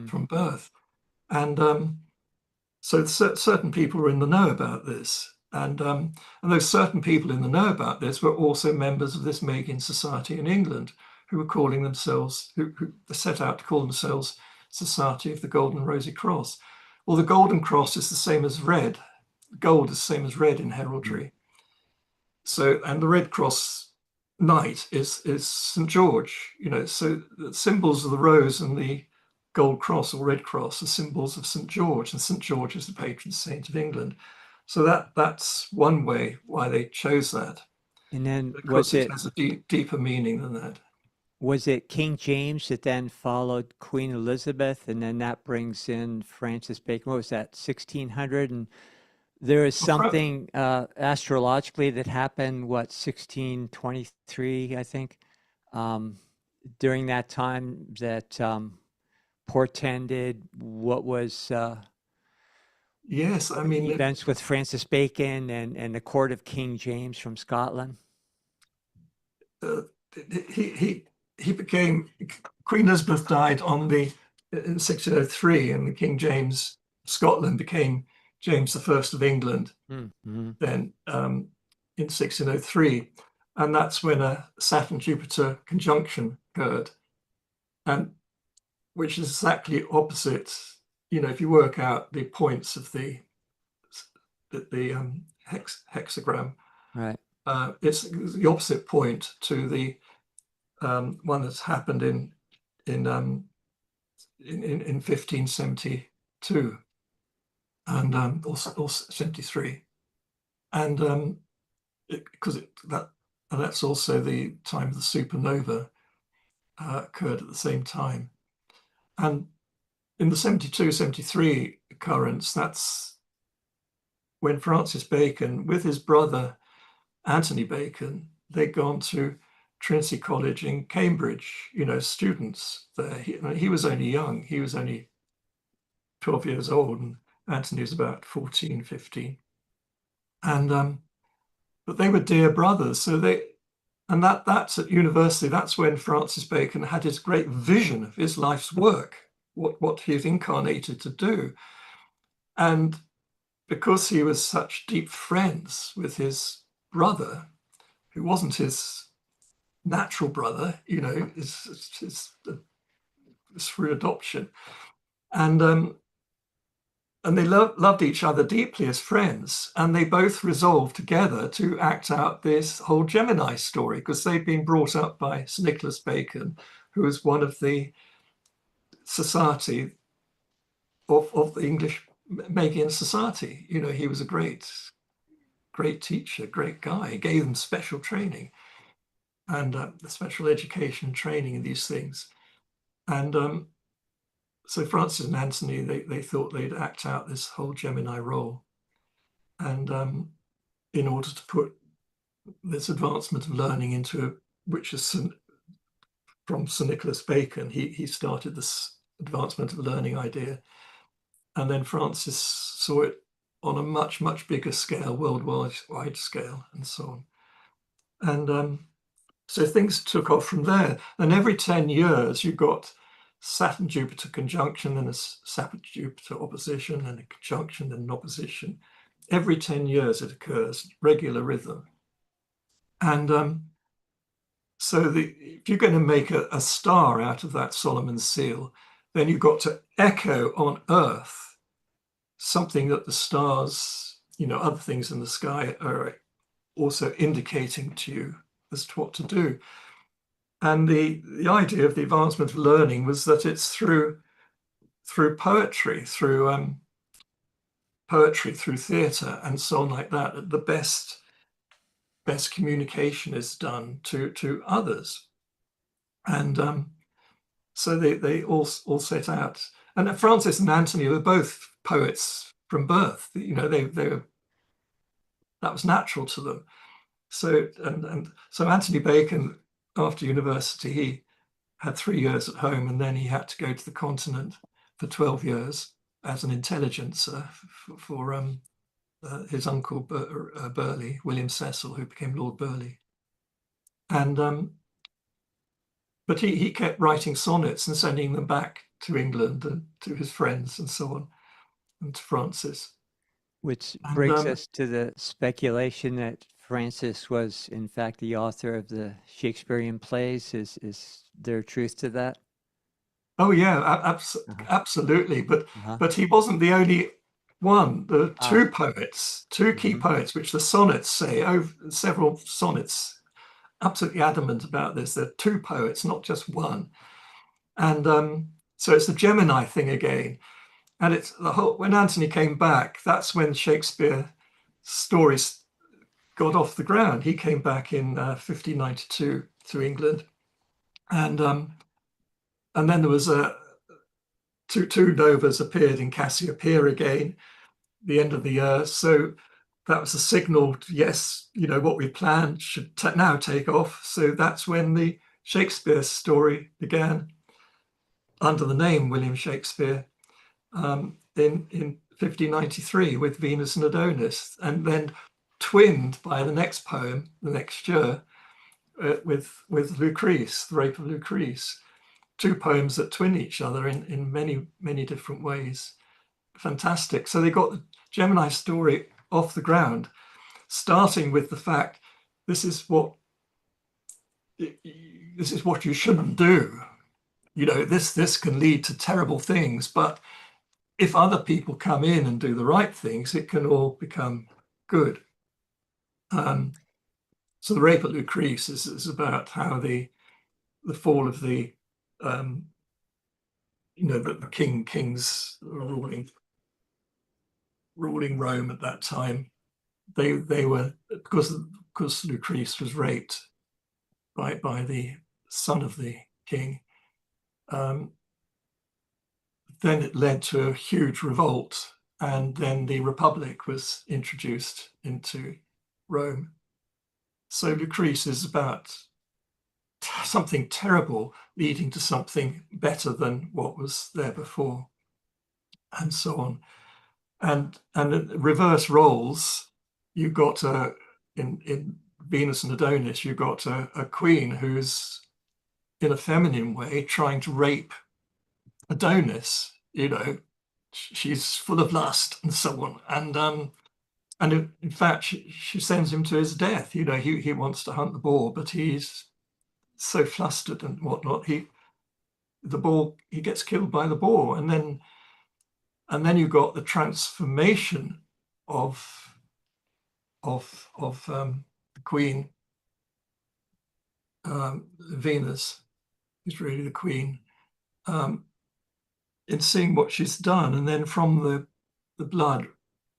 from birth. And so certain people were in the know about this. And those certain people in the know about this were also members of this Magian society in England, who were calling themselves, who set out to call themselves Society of the Golden and Rosy Cross. Well, the Golden Cross is the same as red. Gold is the same as red in heraldry. So, and the Red Cross knight is St. George, so the symbols of the rose and the gold cross or red cross are symbols of St. George, and St. George is the patron saint of England. So that's one way why they chose that. And then Of course, it has a deeper meaning than that. was it King James that then followed Queen Elizabeth, and then that brings in Francis Bacon? What was that, 1600? And there is something astrologically that happened, what, 1623, I think, during that time that portended what was yes, I mean events with Francis Bacon and the court of King James from Scotland. He became, Queen Elizabeth died in 1603, and the King James Scotland became James I of England. Mm-hmm. Then in 1603, and that's when a Saturn-Jupiter conjunction occurred, and which is exactly opposite. If you work out the points of the hexagram, right, it's the opposite point to the one that's happened in 1572 and or 73, and because that's also the time the supernova occurred at the same time. And in the 72-73 occurrence, that's when Francis Bacon, with his brother Anthony Bacon, they'd gone to Trinity College in Cambridge, students there. He was only young. He was only 12 years old, and Anthony was about 14, 15. And but they were dear brothers. So that's at university. That's when Francis Bacon had his great vision of his life's work, what he was incarnated to do. And because he was such deep friends with his brother, who wasn't his natural brother, it's through adoption, and they loved each other deeply as friends, and they both resolved together to act out this whole Gemini story, because they'd been brought up by Sir Nicholas Bacon, who was one of the society of the English Magian society. He was a great teacher, great guy. He gave them special training and special education and training in these things. And so Francis and Anthony, they thought they'd act out this whole Gemini role. And in order to put this advancement of learning into, which is from Sir Nicholas Bacon, he started this advancement of learning idea. And then Francis saw it on a much, much bigger scale, worldwide scale, and so on. And so things took off from there. And every 10 years, you got Saturn-Jupiter conjunction and a Saturn-Jupiter opposition and a conjunction and an opposition. Every 10 years it occurs, regular rhythm. And so if you're going to make a star out of that Solomon's seal, then you've got to echo on Earth something that the stars, other things in the sky are also indicating to you as to what to do. And the idea of the advancement of learning was that it's through poetry, through theatre and so on like that the best communication is done to others. And so they all set out. And Francis and Anthony were both poets from birth. They were, that was natural to them. So so Anthony Bacon, after university, he had 3 years at home, and then he had to go to the continent for 12 years as an intelligencer for his uncle Burleigh, William Cecil, who became Lord Burleigh. And but he kept writing sonnets and sending them back to England and to his friends and so on, and to Francis. Which brings us to the speculation that Francis was, in fact, the author of the Shakespearean plays. Is there truth to that? Oh yeah, absolutely. But he wasn't the only one. There are two poets, two key poets, which the sonnets say. Over several sonnets, absolutely adamant about this. There are two poets, not just one. And so it's the Gemini thing again. And it's the whole, when Anthony came back, that's when Shakespeare stories got off the ground. He came back in 1592 to England, and then there was two novas appeared in Cassiopeia again, the end of the year. So that was a signal to, yes, what we planned should now take off. So that's when the Shakespeare story began under the name William Shakespeare in 1593 with Venus and Adonis, and then twinned by the next poem the next year with Lucrece, The Rape of Lucrece. Two poems that twin each other in many, many different ways. Fantastic. So they got the Gemini story off the ground, starting with the fact this is what you shouldn't do. This can lead to terrible things, but if other people come in and do the right things, it can all become good. So The Rape of Lucrece is about how the fall of the kings ruling Rome at that time. They were, because Lucrece was raped by the son of the king. Then it led to a huge revolt, and then the Republic was introduced into Rome. So Lucrece is about something terrible leading to something better than what was there before, and so on. And reverse roles, you got in Venus and Adonis, you got a queen who's in a feminine way trying to rape Adonis. She's full of lust and so on, and in fact she sends him to his death. He wants to hunt the boar, but he's so flustered and whatnot, he gets killed by the boar. And then you got the transformation of the queen, Venus, who's really the queen, in seeing what she's done. And then from the blood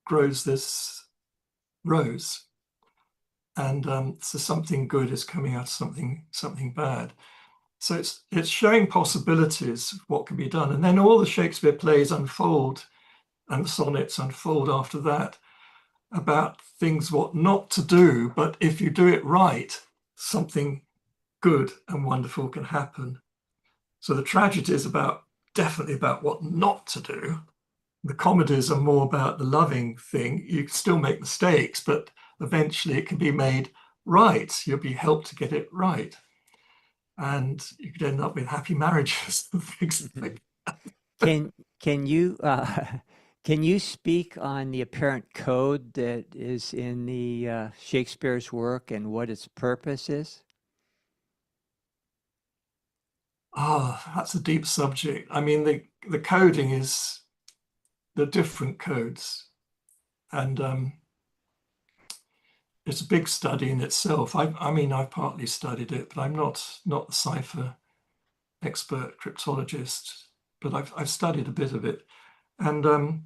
grows this rose, and so something good is coming out of something bad. So it's showing possibilities of what can be done. And then all the Shakespeare plays unfold, and the sonnets unfold after that, about things what not to do, but if you do it right, something good and wonderful can happen. So the tragedy is definitely about what not to do. The comedies are more about the loving thing. You can still make mistakes, but eventually it can be made right. You'll be helped to get it right. And you could end up with happy marriages and things like that. Can you speak on the apparent code that is in the Shakespeare's work and what its purpose is? Oh, that's a deep subject. I mean, the coding is the different codes, and it's a big study in itself. I've partly studied it, but I'm not the cipher expert cryptologist, but I've studied a bit of it. And the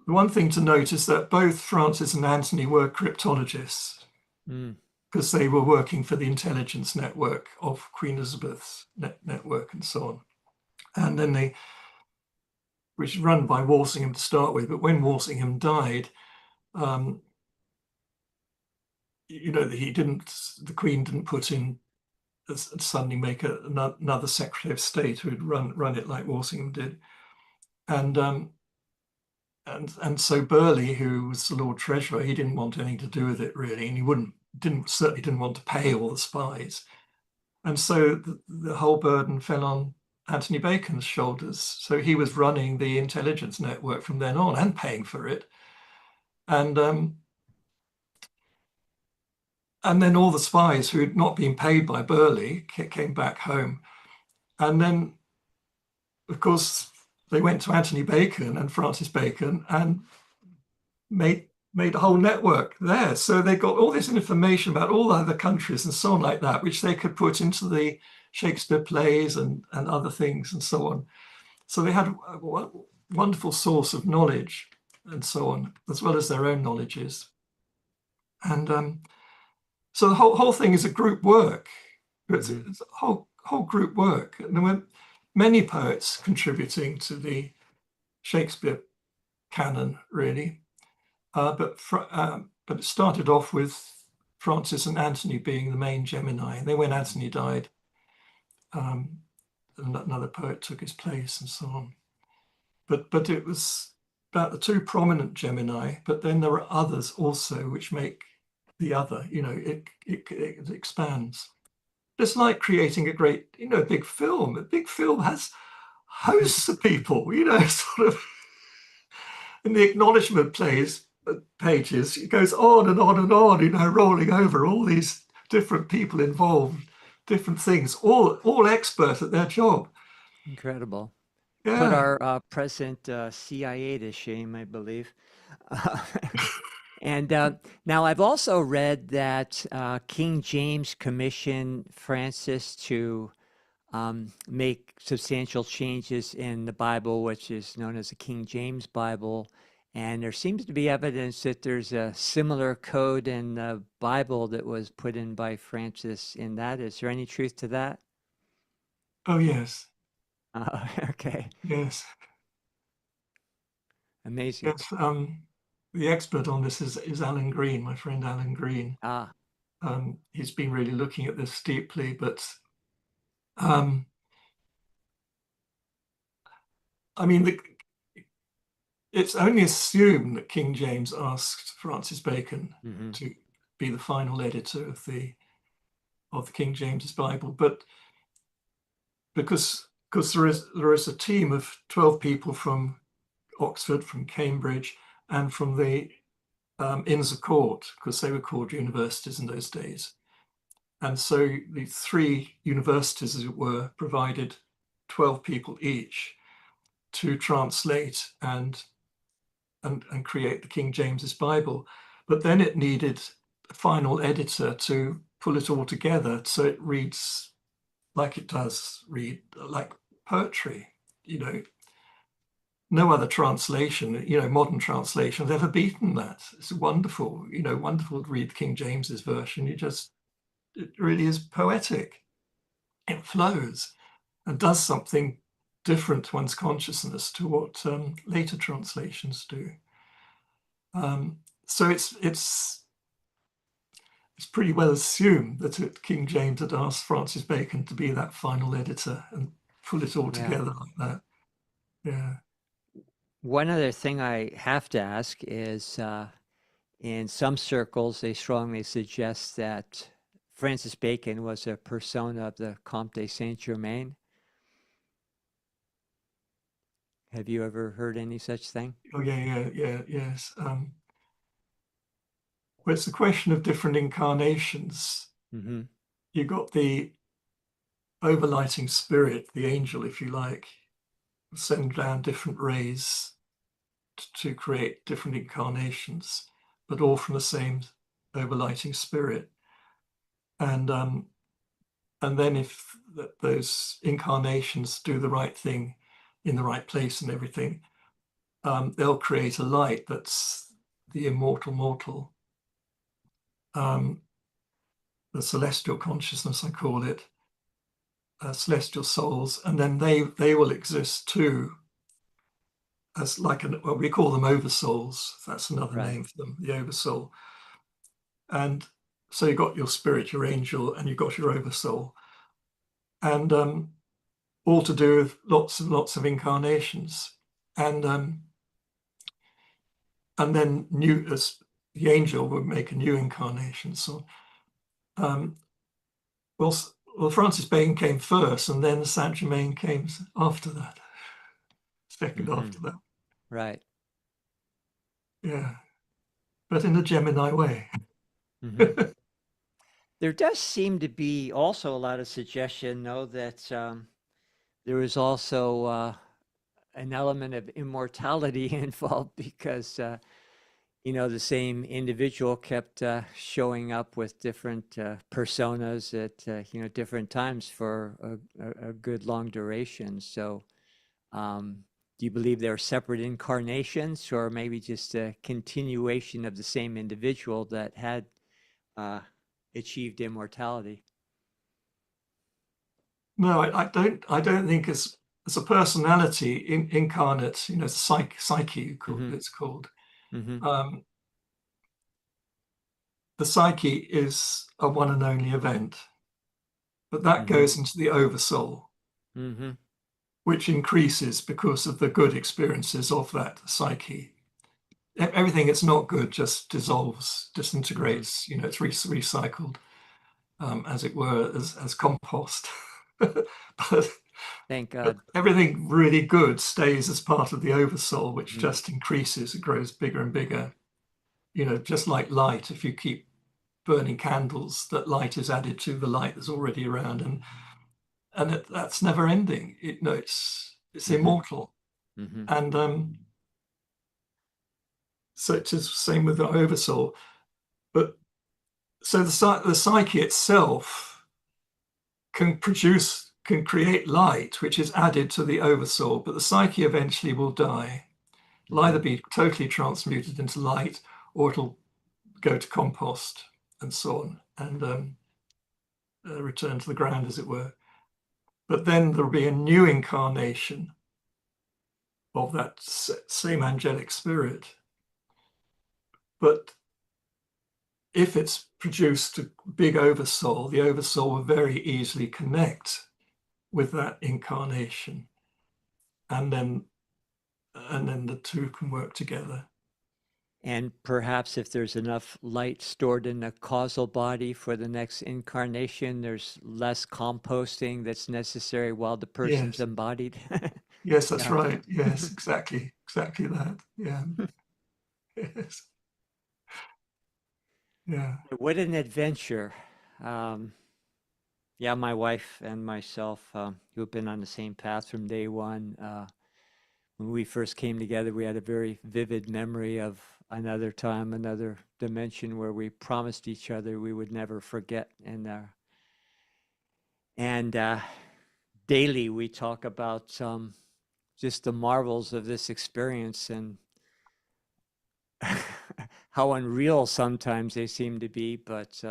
one thing to note is that both Francis and Anthony were cryptologists, because they were working for the intelligence network of Queen Elizabeth's network and so on. And then which was run by Walsingham to start with, but when Walsingham died, the Queen didn't put in suddenly make another Secretary of State who would run it like Walsingham did, and so Burghley, who was the Lord Treasurer, he didn't want anything to do with it really, and he certainly didn't want to pay all the spies, and so the whole burden fell on Anthony Bacon's shoulders. So he was running the intelligence network from then on and paying for it, and then all the spies who had not been paid by Burghley came back home. And then, of course, they went to Anthony Bacon and Francis Bacon and made a whole network there. So they got all this information about all other countries and so on like that, which they could put into the Shakespeare plays and other things and so on. So they had a wonderful source of knowledge. and so on, as well as their own knowledges. And so the whole thing is a group work. It's a whole group work. And there were many poets contributing to the Shakespeare canon, really. But it started off with Francis and Anthony being the main Gemini. And then when Anthony died, another poet took his place and so on. But it was about the two prominent Gemini, but then there are others also which make the other, it expands. It's like creating a great, a big film. A big film has hosts of people, sort of. In the acknowledgement pages, it goes on and on and on, rolling over all these different people involved, different things, all expert at their job. Incredible. Yeah. Put our present CIA to shame, I believe. And now I've also read that King James commissioned Francis to make substantial changes in the Bible, which is known as the King James Bible. And there seems to be evidence that there's a similar code in the Bible that was put in by Francis in that. Is there any truth to that? Oh, yes. Okay. Yes. Amazing. Yes. The expert on this is Alan Green, my friend Alan Green. He's been really looking at this deeply, but I mean, it's only assumed that King James asked Francis Bacon to be the final editor of the King James Bible, but because there is a team of 12 people from Oxford, from Cambridge, and from the Inns of Court, because they were called universities in those days. And so the three universities, as it were, provided 12 people each to translate and create the King James's Bible. But then it needed a final editor to pull it all together so it reads like it does read, like poetry. No other translation, modern translation has ever beaten that. It's wonderful, wonderful to read King James's version. It really is poetic. It flows and does something different to one's consciousness to what later translations do. So it's pretty well assumed that King James had asked Francis Bacon to be that final editor and pull it all together like that. Yeah. One other thing I have to ask is, in some circles, they strongly suggest that Francis Bacon was a persona of the Comte de Saint-Germain. Have you ever heard any such thing? Oh, yes. Well, it's a question of different incarnations. You got the overlighting spirit, the angel, if you like, send down different rays to create different incarnations, but all from the same overlighting spirit. And then if those incarnations do the right thing in the right place and everything, they'll create a light that's the immortal mortal, the celestial consciousness, I call it, celestial souls, and then they will exist too as like well, we call them oversouls. That's another name for them, the oversoul. And so you've got your spirit, your angel, and you've got your oversoul, and all to do with lots and lots of incarnations, and then new as the angel would make a new incarnation. So, well, Francis Bacon came first, and then Saint Germain came after that, second after that. Right. Yeah, but in a Gemini way. There does seem to be also a lot of suggestion, though, that there was also an element of immortality involved because, the same individual kept showing up with different personas at, different times for a good long duration. So do you believe they're separate incarnations, or maybe just a continuation of the same individual that had achieved immortality? No, I don't think as a personality incarnate, you know, psyche it's called. Mm-hmm. The psyche is a one and only event, but that Mm-hmm. goes into the oversoul, Mm-hmm. which increases because of the good experiences of that psyche. Everything that's not good just dissolves, disintegrates. You know, it's recycled, as it were, as compost. but Thank But God. everything really good stays as part of the oversoul, which Mm-hmm. just increases. It grows bigger and bigger. You know, just like light, if you keep burning candles, that light is added to the light that's already around, and that's never ending. It's Mm-hmm. immortal, Mm-hmm. and so it's the same with the oversoul. But so the psyche itself can create light, which is added to the oversoul, but the psyche eventually will die. It'll either be totally transmuted into light, or it'll go to compost and so on, and return to the ground, as it were. But then there'll be a new incarnation of that same angelic spirit. But if it's produced a big oversoul, the oversoul will very easily connect with that incarnation, and then the two can work together. And perhaps if there's enough light stored in the causal body for the next incarnation, there's less composting that's necessary while the person's Yes. embodied. Yes, that's Yeah. right. Yes, exactly that. Yeah. Yes. Yeah. What an adventure. Yeah, my wife and myself, who have been on the same path from day one, when we first came together, we had a very vivid memory of another time, another dimension where we promised each other we would never forget. And daily we talk about just the marvels of this experience and how unreal sometimes they seem to be, but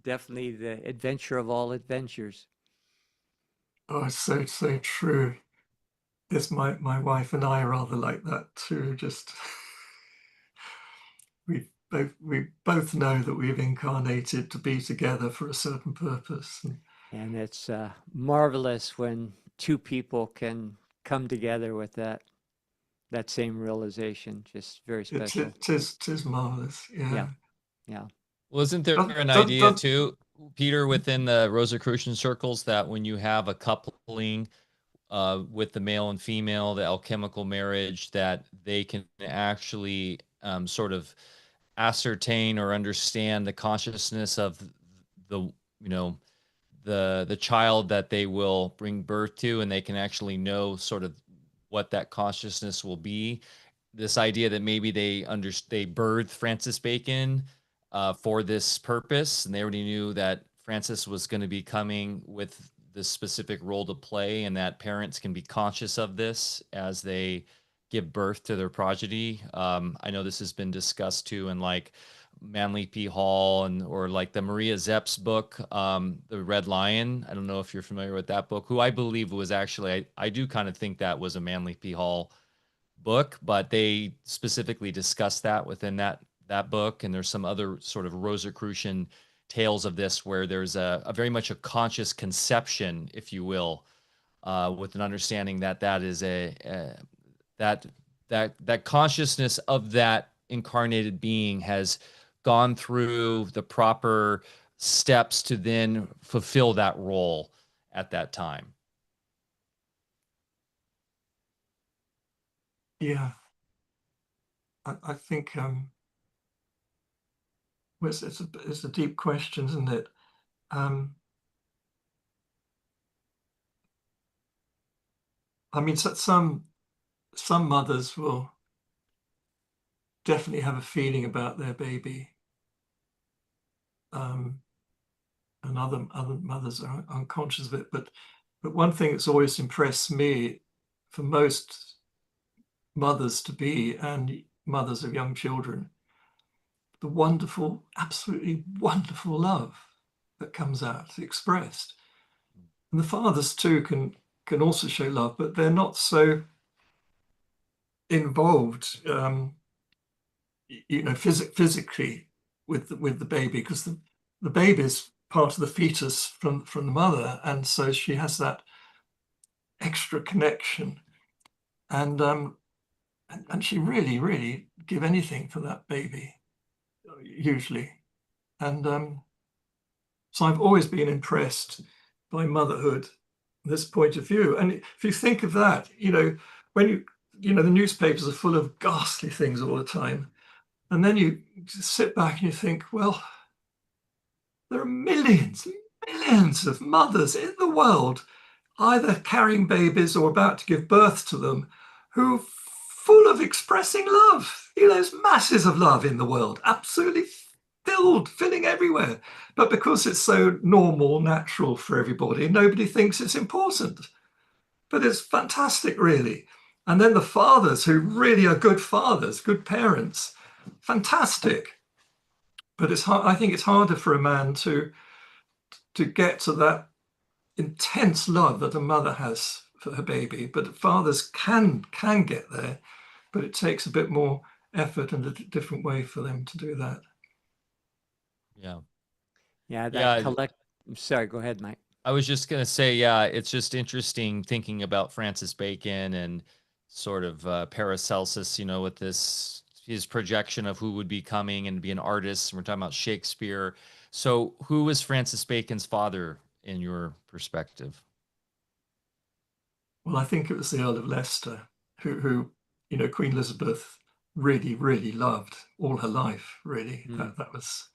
definitely the adventure of all adventures. Oh, it's so true. Yes, my wife and I are rather like that too. Just we both know that we've incarnated to be together for a certain purpose. And it's marvelous when two people can come together with that same realization. Just very special. Tis marvelous. Yeah, Yeah. yeah. Well, isn't there Does, an does, idea does, too, Peter, within the Rosicrucian circles that when you have a coupling with the male and female, the alchemical marriage, that they can actually sort of ascertain or understand the consciousness of the, you know, the child that they will bring birth to, and they can actually know sort of what that consciousness will be. This idea that maybe they birthed Francis Bacon for this purpose, and they already knew that Francis was going to be coming with this specific role to play, and that parents can be conscious of this as they give birth to their progeny. I know this has been discussed too in like Manly P. Hall and or like the Maria Zepp's book, The Red Lion. I don't know if you're familiar with that book, who I believe was actually, I do kind of think that was a Manly P. Hall book, but they specifically discuss that within that book. And there's some other sort of Rosicrucian tales of this where there's a very much a conscious conception, if you will, with an understanding that that is that consciousness of that incarnated being has gone through the proper steps to then fulfill that role at that time. yeah. I think well, it's a deep question, isn't it? Um, I mean, some mothers will definitely have a feeling about their baby, um, and other mothers are unconscious of it. But one thing that's always impressed me, for most mothers to be and mothers of young children, the wonderful, absolutely wonderful love that comes out expressed. And the fathers too can also show love, but they're not so involved, physically with the baby, because the baby is part of the fetus from the mother, and so she has that extra connection, and she really give anything for that baby, usually, and so I've always been impressed by motherhood, this point of view. And if you think of that, when the newspapers are full of ghastly things all the time, and then you sit back and you think, well, there are millions of mothers in the world, either carrying babies or about to give birth to them, who are full of expressing love. There's masses of love in the world, absolutely filling everywhere. But because it's so normal, natural for everybody, nobody thinks it's important. But it's fantastic, really. And then the fathers who really are good fathers, good parents, fantastic. But it's hard, I think it's harder for a man to get to that intense love that a mother has for her baby. But fathers can get there, but it takes a bit more effort and a different way for them to do that. Yeah. Yeah, Yeah. Sorry, go ahead, Mike. I was just going to say, yeah, it's just interesting thinking about Francis Bacon and sort of Paracelsus, with his projection of who would be coming and be an artist. And we're talking about Shakespeare. So who was Francis Bacon's father in your perspective? Well, I think it was the Earl of Leicester, who Queen Elizabeth really loved all her life, really. That was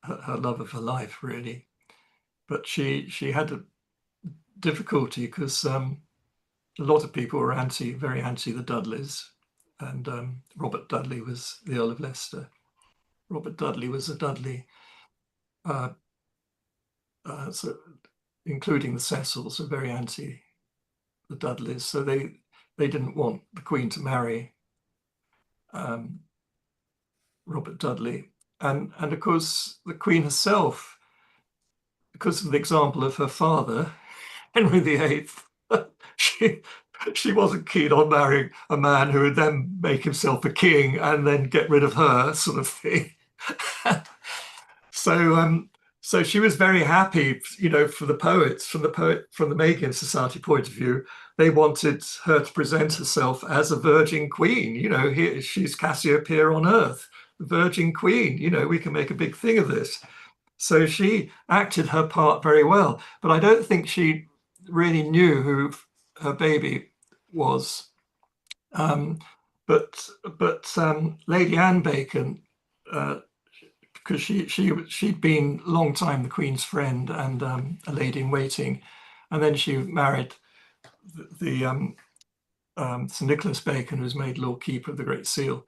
her love of her life, really. But she had a difficulty because a lot of people were very anti the Dudleys, and Robert Dudley was the Earl of Leicester. Robert Dudley was a Dudley, so including the Cecils are very anti the Dudleys, so they didn't want the Queen to marry Robert Dudley, and of course the Queen herself, because of the example of her father, Henry VIII, she wasn't keen on marrying a man who would then make himself a king and then get rid of her, sort of thing. So she was very happy, for the poets, from the Magian Society point of view. They wanted her to present herself as a virgin queen. Here she's Cassiopeia on earth, the virgin queen. We can make a big thing of this. So she acted her part very well, but I don't think she really knew who her baby was. But Lady Anne Bacon, because she'd been a long time the Queen's friend and a lady in waiting, and then she married the Sir Nicholas Bacon, who was made Lord Keeper of the Great Seal,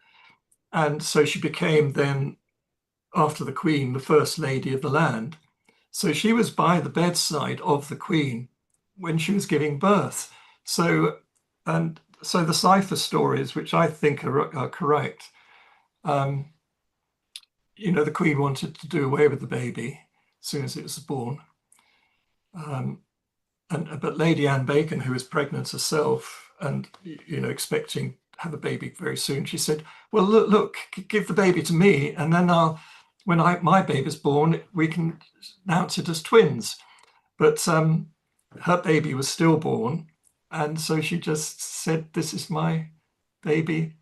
and so she became then, after the Queen, the First Lady of the land. So she was by the bedside of the Queen when she was giving birth. So the cipher stories, which I think are correct, the Queen wanted to do away with the baby as soon as it was born. But Lady Anne Bacon, who was pregnant herself and expecting to have a baby very soon, she said, "Well, look, give the baby to me, and then when my baby's born, we can announce it as twins." But her baby was stillborn, and so she just said, "This is my baby,"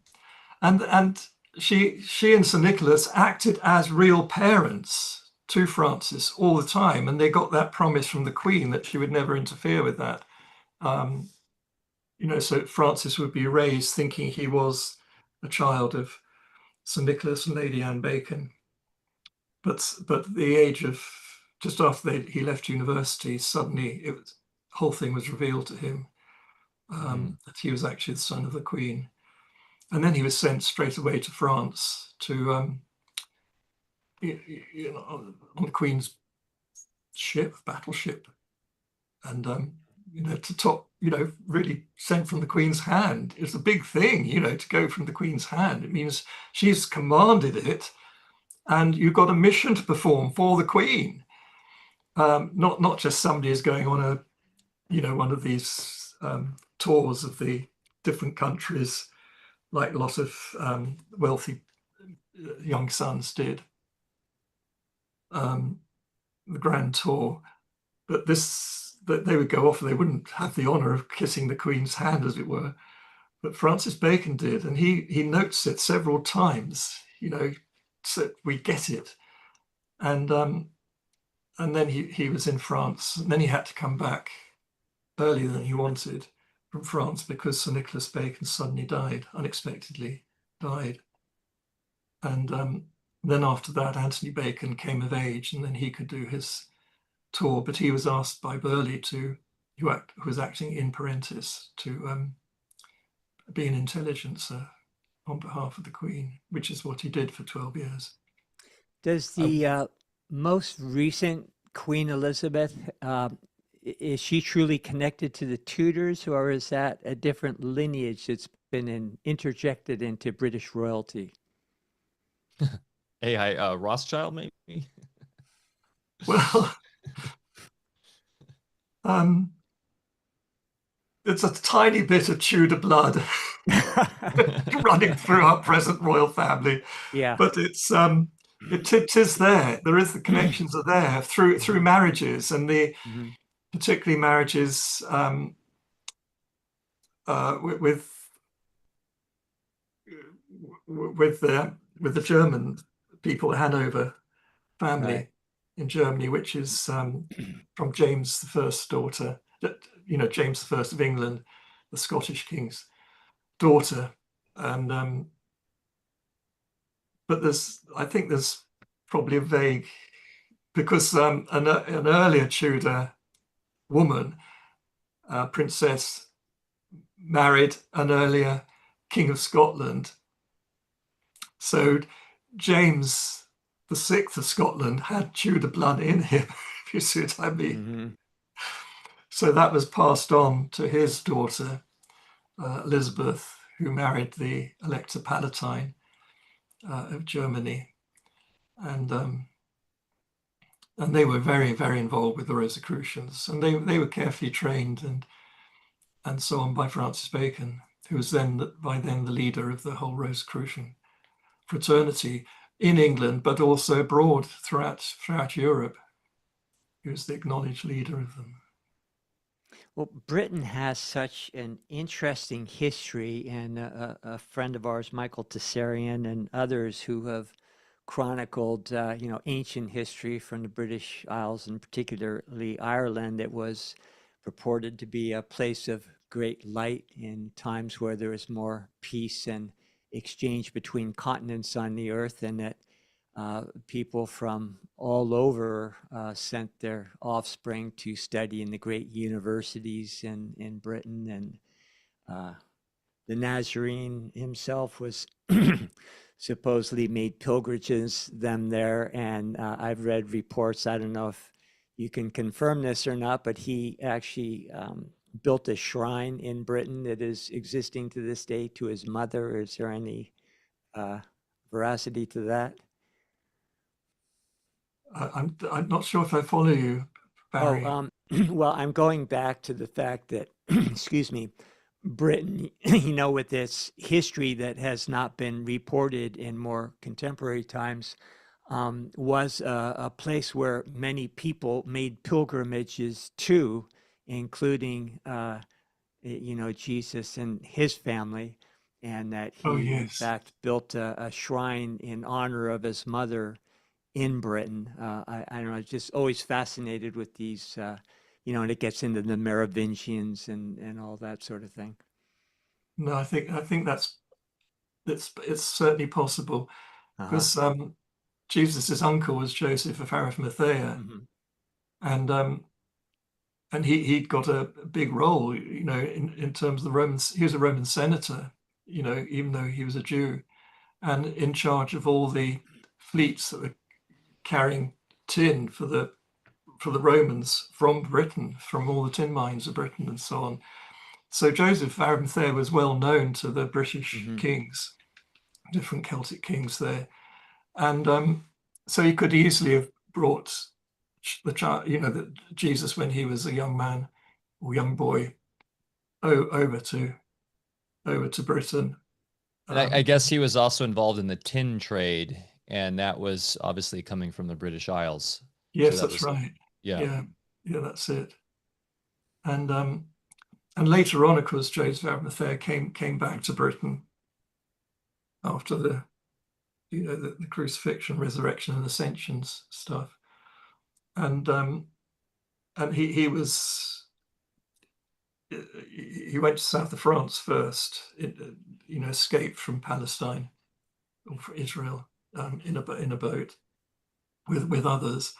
and she and Sir Nicholas acted as real parents to Francis all the time, and they got that promise from the Queen that she would never interfere with that. So Francis would be raised thinking he was a child of Sir Nicholas and Lady Anne Bacon. But the age of just after he left university, suddenly the whole thing was revealed to him, that he was actually the son of the Queen. And then he was sent straight away to France to, on the Queen's battleship, and to really sent from the Queen's hand. It's a big thing, to go from the Queen's hand. It means she's commanded it, and you've got a mission to perform for the Queen. Not just somebody is going on one of these tours of the different countries, like a lot of wealthy young sons did, the grand tour. But they would go off and they wouldn't have the honor of kissing the Queen's hand, as it were. But Francis Bacon did, and he notes it several times, so we get it. And then he was in France, and then he had to come back earlier than he wanted from France because Sir Nicholas Bacon suddenly unexpectedly died. And then after that, Anthony Bacon came of age, and then he could do his tour. But he was asked by Burghley, who was acting in parentis, to be an intelligencer on behalf of the Queen, which is what he did for 12 years. Does the most recent Queen Elizabeth, is she truly connected to the Tudors, or is that a different lineage that's been interjected into British royalty? AI Rothschild, maybe? Well, it's a tiny bit of Tudor blood running through our present royal family. Yeah. But it is there. There is, the connections are there through marriages, and particularly marriages with the German people, the Hanover family in Germany, which is from James I's daughter, James I of England, the Scottish king's daughter. And but I think there's probably a vague, because an earlier Tudor woman, princess, married an earlier king of Scotland. So James VI of Scotland had Tudor blood in him, if you see what I mean. So that was passed on to his daughter, Elizabeth, who married the Elector Palatine of Germany. And they were very, very involved with the Rosicrucians, and they were carefully trained and so on by Francis Bacon, who was by then the leader of the whole Rosicrucian fraternity in England, but also abroad throughout Europe. He was the acknowledged leader of them. Well, Britain has such an interesting history, and a friend of ours, Michael Tessarian, and others who have chronicled, ancient history from the British Isles, and particularly Ireland. It was purported to be a place of great light in times where there was more peace and exchange between continents on the earth, and that people from all over sent their offspring to study in the great universities in Britain. And the Nazarene himself was supposedly made pilgrimages them there. And I've read reports, I don't know if you can confirm this or not, but he actually built a shrine in Britain that is existing to this day to his mother. Is there any veracity to that? I'm not sure if I follow you, Barry. Well, I'm going back to the fact that, excuse me, Britain, with its history that has not been reported in more contemporary times, was a place where many people made pilgrimages to, including, Jesus and his family, and that he, in fact, built a shrine in honor of his mother in Britain. I don't know, just always fascinated with these, and it gets into the Merovingians and all that sort of thing. No, I think it's certainly possible, because Jesus' uncle was Joseph of Arimathea, and he'd got a big role, in terms of the Romans. He was a Roman senator, even though he was a Jew, and in charge of all the fleets that were carrying tin for the Romans from Britain, from all the tin mines of Britain and so on. So Joseph of Arimathea was well known to the British Mhm. kings, different Celtic kings there. And so he could easily have brought the child, Jesus when he was a young man or young boy, over to Britain. And I guess he was also involved in the tin trade, and that was obviously coming from the British Isles. So Yes, that that's was, right. yeah. Yeah, yeah, that's it. And later on, of course, Joseph of Arimathea came back to Britain after the crucifixion, resurrection, and ascensions stuff. And he went to south of France first, escaped from Palestine or from Israel, in a boat with others.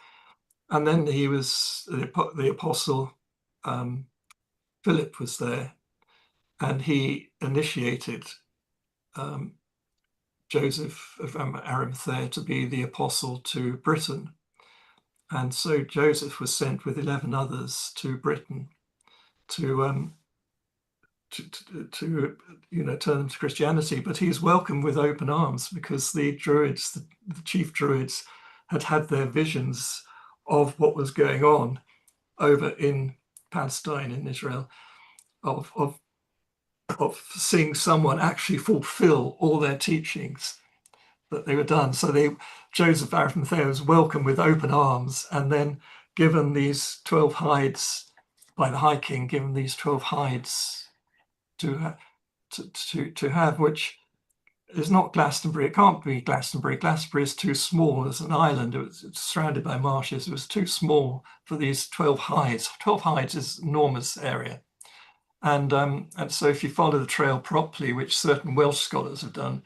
And then he was the apostle Philip was there, and he initiated Joseph of Arimathea to be the apostle to Britain. And so Joseph was sent with 11 others to Britain to turn them to Christianity. But he's welcomed with open arms because the Druids, the chief Druids, had their visions of what was going on over in Palestine, in Israel, of seeing someone actually fulfill all their teachings that they were done. So Joseph of Arimathea was welcomed with open arms, and then given these 12 hides by the High King, given these 12 hides to have, which is not Glastonbury. It can't be Glastonbury. Glastonbury is too small as an island. It's surrounded by marshes. It was too small for these 12 hides. 12 hides is an enormous area. And so if you follow the trail properly, which certain Welsh scholars have done,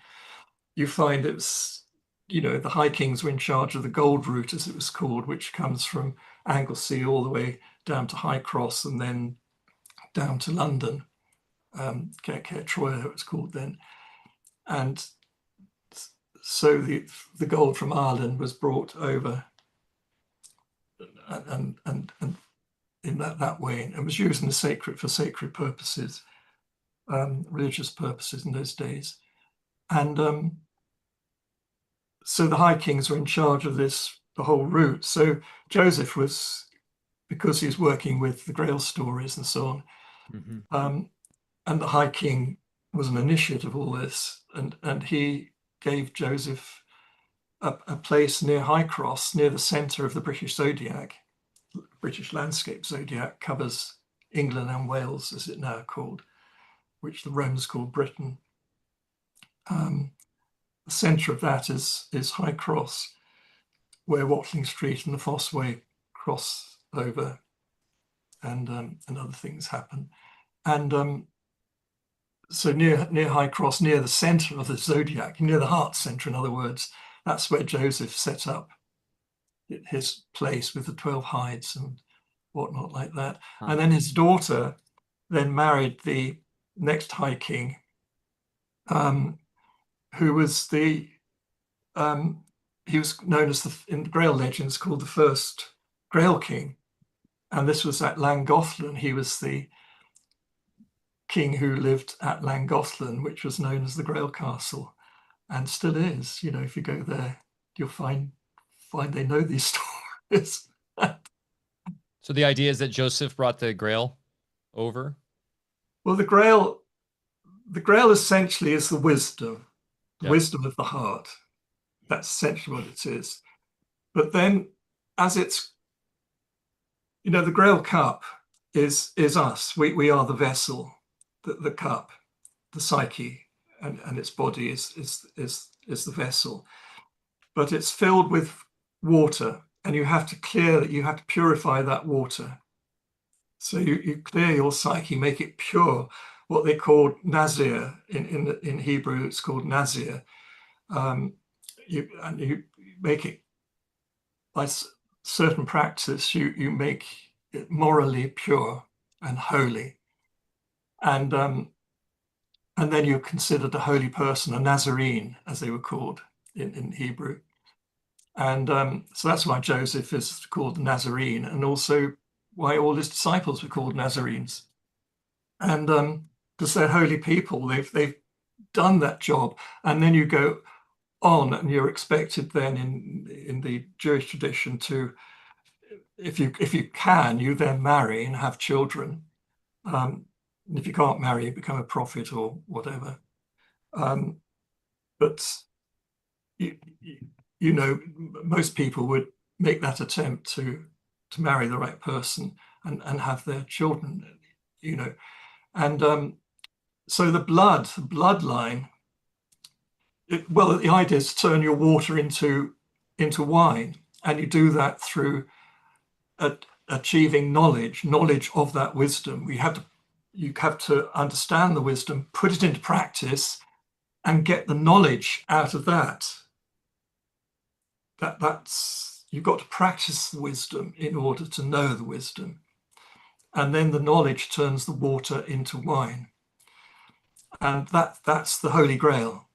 you find it's, the High Kings were in charge of the gold route, as it was called, which comes from Anglesey all the way down to High Cross and then down to London, Troy, it was called then. And so the gold from Ireland was brought over and in that way, and was used for sacred purposes, religious purposes in those days. And so the High Kings were in charge of the whole route. So Joseph was, because he's working with the Grail stories and so on, Mhm. and the High King was an initiate of all this, and he gave Joseph a place near High Cross, near the centre of the British zodiac. British landscape zodiac covers England and Wales, as it now called, which the Romans called Britain. The centre of that is High Cross, where Watling Street and the Fosse Way cross over, and other things happen. And so near High Cross, near the centre of the zodiac, near the heart centre, in other words, that's where Joseph set up his place with the 12 hides and whatnot like that. And then his daughter then married the next High King, who was he was known as, in Grail legends, called the first Grail King. And this was at Llangollen. He was the king who lived at Llangollen, which was known as the Grail Castle, and still is. If you go there, you'll find they know these stories. So the idea is that Joseph brought the Grail over? Well, the Grail essentially is the wisdom Yep. of the heart. That's essentially what it is. But then, as it's, the Grail cup is us. We are the vessel, the cup, the psyche, and its body is the vessel. But it's filled with water, and you have to purify that water. So you clear your psyche, make it pure. What they call nazir in Hebrew, it's called nazir. You make it by certain practice. You make it morally pure and holy, and then you're considered a holy person, a Nazarene, as they were called in Hebrew. And so that's why Joseph is called the Nazarene, and also why all his disciples were called Nazarenes. and because they're holy people, they've done that job, and then you go on, and you're expected then in the Jewish tradition to, if you can, you then marry and have children. And if you can't marry, you become a prophet or whatever. But you, you know, most people would make that attempt to marry the right person and have their children, you know. And so the bloodline, well, the idea is to turn your water into wine, and you do that through achieving knowledge of that wisdom. You have to understand the wisdom, put it into practice, and get the knowledge out of that. That's you've got to practice the wisdom in order to know the wisdom. And then the knowledge turns the water into wine. And that's the Holy Grail.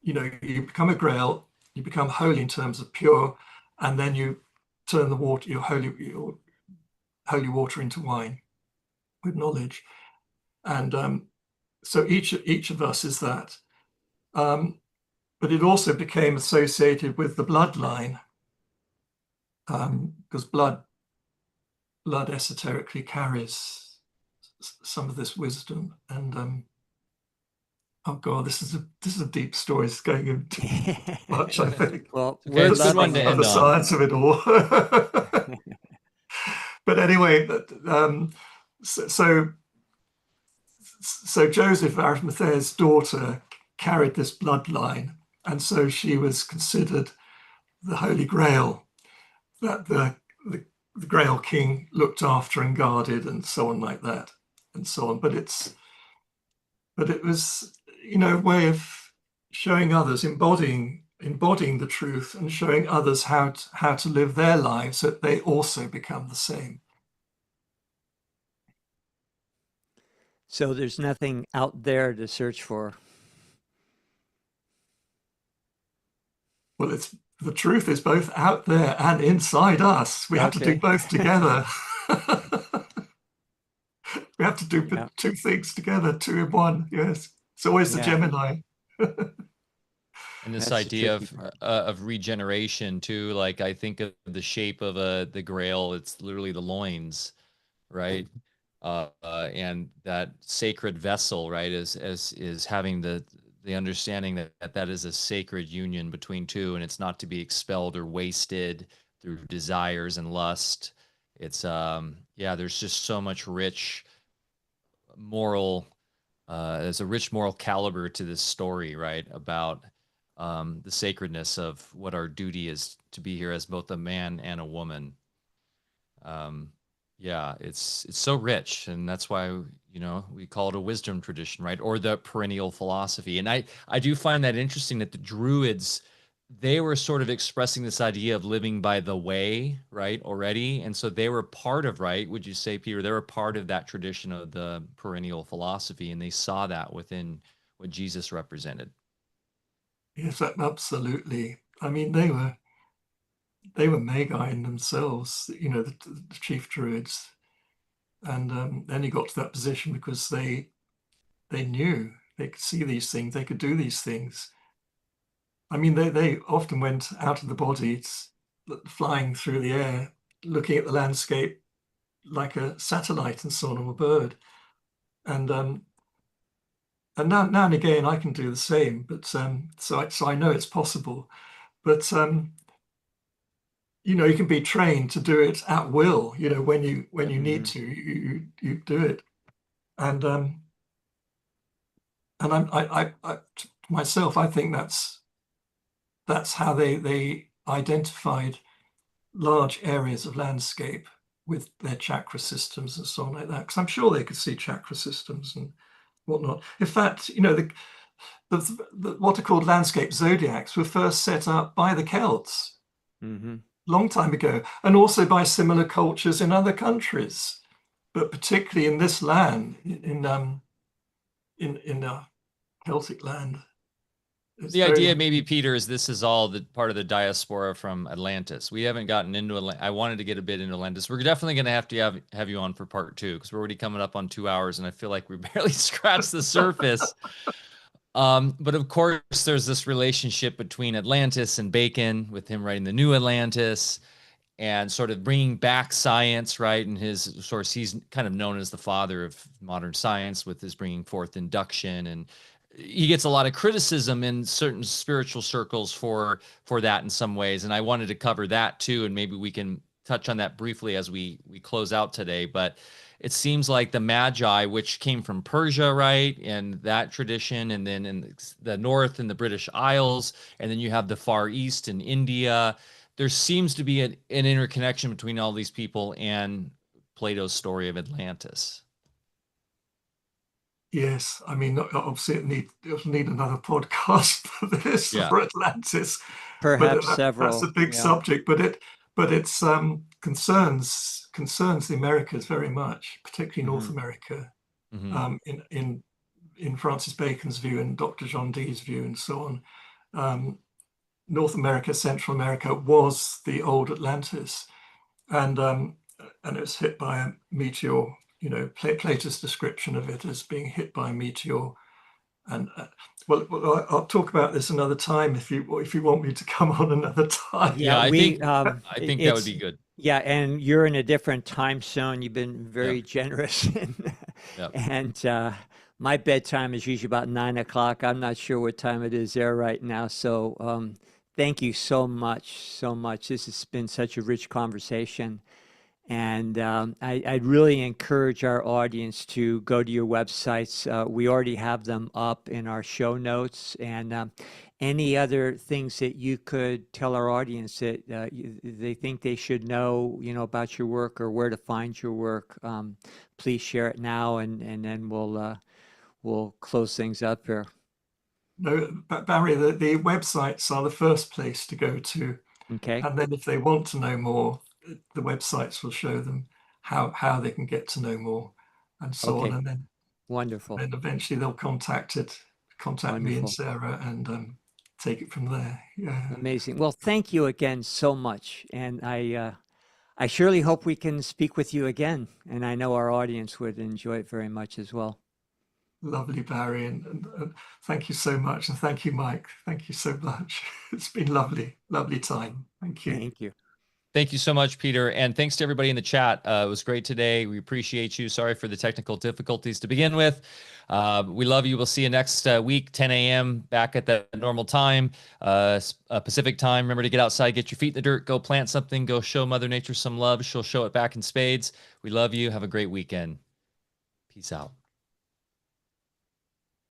You know, you become a grail, you become holy in terms of pure, and then you turn the water, your holy water into wine with knowledge. And so each of us is that. But it also became associated with the bloodline, because blood esoterically carries some of this wisdom. And oh God, this is a deep story. It's going into much, I think. Well, Okay, we're it's a good one loving to it. The end on. science of it all. But anyway, so Joseph, Arimathea's daughter, carried this bloodline, and so she was considered the Holy Grail that the Grail King looked after and guarded, and so on like that, and so on. But it was, you know, a way of showing others, embodying the truth, and showing others how to live their lives, so that they also become the same. So there's nothing out there to search for. Well, the truth is both out there and inside us. We have to do Okay. both together. We have to do Yeah. two things together, two in one. Yes, it's always the Yeah. Gemini. And this That's the idea tricky part. of regeneration too, like I think of the shape of the Grail. It's literally the loins, right? And that sacred vessel, right, is having the understanding that that is a sacred union between two, and it's not to be expelled or wasted through desires and lust. It's yeah, there's just so much rich moral. There's a rich moral caliber to this story, right, about the sacredness of what our duty is to be here as both a man and a woman. Um, yeah, it's so rich, and that's why, you know, we call it a wisdom tradition, right, or the perennial philosophy. And I do find that interesting that the Druids, they were sort of expressing this idea of living by the way, right, already, and so they were part of, right, would you say, Peter, they were part of that tradition of the perennial philosophy, and they saw that within what Jesus represented. Yes, absolutely. I mean, they were magi in themselves, you know, the chief druids, and then he got to that position because they knew they could see these things, they could do these things. I mean, they often went out of the body, flying through the air, looking at the landscape like a satellite and so on, or a bird. And now and again I can do the same, but so I know it's possible. But you know, you can be trained to do it at will. You know, when you need to, you do it. And I myself, I think that's how they identified large areas of landscape with their chakra systems and so on like that. Because I'm sure they could see chakra systems and whatnot. In fact, you know, what are called landscape zodiacs were first set up by the Celts. Long time ago, and also by similar cultures in other countries, but particularly in this land, in Celtic land. it's The very idea, maybe, Peter, is this is all the part of the diaspora from Atlantis. We haven't gotten into Atlantis. I wanted to get a bit into Atlantis. We're definitely going to have you on for part 2, because we're already coming up on 2 hours, and I feel like we barely scratched the surface. But of course, there's this relationship between Atlantis and Bacon, with him writing the New Atlantis, and sort of bringing back science, right? And his source, he's kind of known as the father of modern science with his bringing forth induction, and he gets a lot of criticism in certain spiritual circles for that in some ways. And I wanted to cover that too, and maybe we can touch on that briefly as we close out today. But it seems like the Magi, which came from Persia, right, and that tradition, and then in the north in the British Isles, and then you have the Far East in India. There seems to be an interconnection between all these people and Plato's story of Atlantis. Yes, I mean, obviously it'll need another podcast for this, Yeah. for Atlantis, but Perhaps that's several. a big Yeah. subject. But it's concerns the Americas very much, particularly North America, in Francis Bacon's view and Dr. John Dee's view and so on. North America, Central America was the old Atlantis, and it was hit by a meteor. You know, Plato's description of it as being hit by a meteor. And well, I'll talk about this another time if you want me to come on another time. Yeah, I think that would be good. Yeah, and you're in a different time zone. You've been very generous, and my bedtime is usually about 9 o'clock. I'm not sure what time it is there right now. So thank you so much. This has been such a rich conversation. And I'd really encourage our audience to go to your websites. We already have them up in our show notes. And any other things that you could tell our audience that they think they should know, about your work or where to find your work, please share it now, and then we'll close things up here. No, but Barry, the websites are the first place to go to. Okay. And then if they want to know more, the websites will show them how they can get to know more, and so on. And then wonderful. And eventually they'll contact me and Sarah, and take it from there. Yeah. Amazing. Well, thank you again so much. And I surely hope we can speak with you again. And I know our audience would enjoy it very much as well. Lovely, Barry. And thank you so much. And thank you, Mike. Thank you so much. It's been lovely time. Thank you. Thank you. Thank you so much, Peter. And thanks to everybody in the chat. It was great today. We appreciate you. Sorry for the technical difficulties to begin with. We love you. We'll see you next week, 10 a.m. back at the normal time, Pacific time. Remember to get outside, get your feet in the dirt, go plant something, go show Mother Nature some love. She'll show it back in spades. We love you. Have a great weekend. Peace out.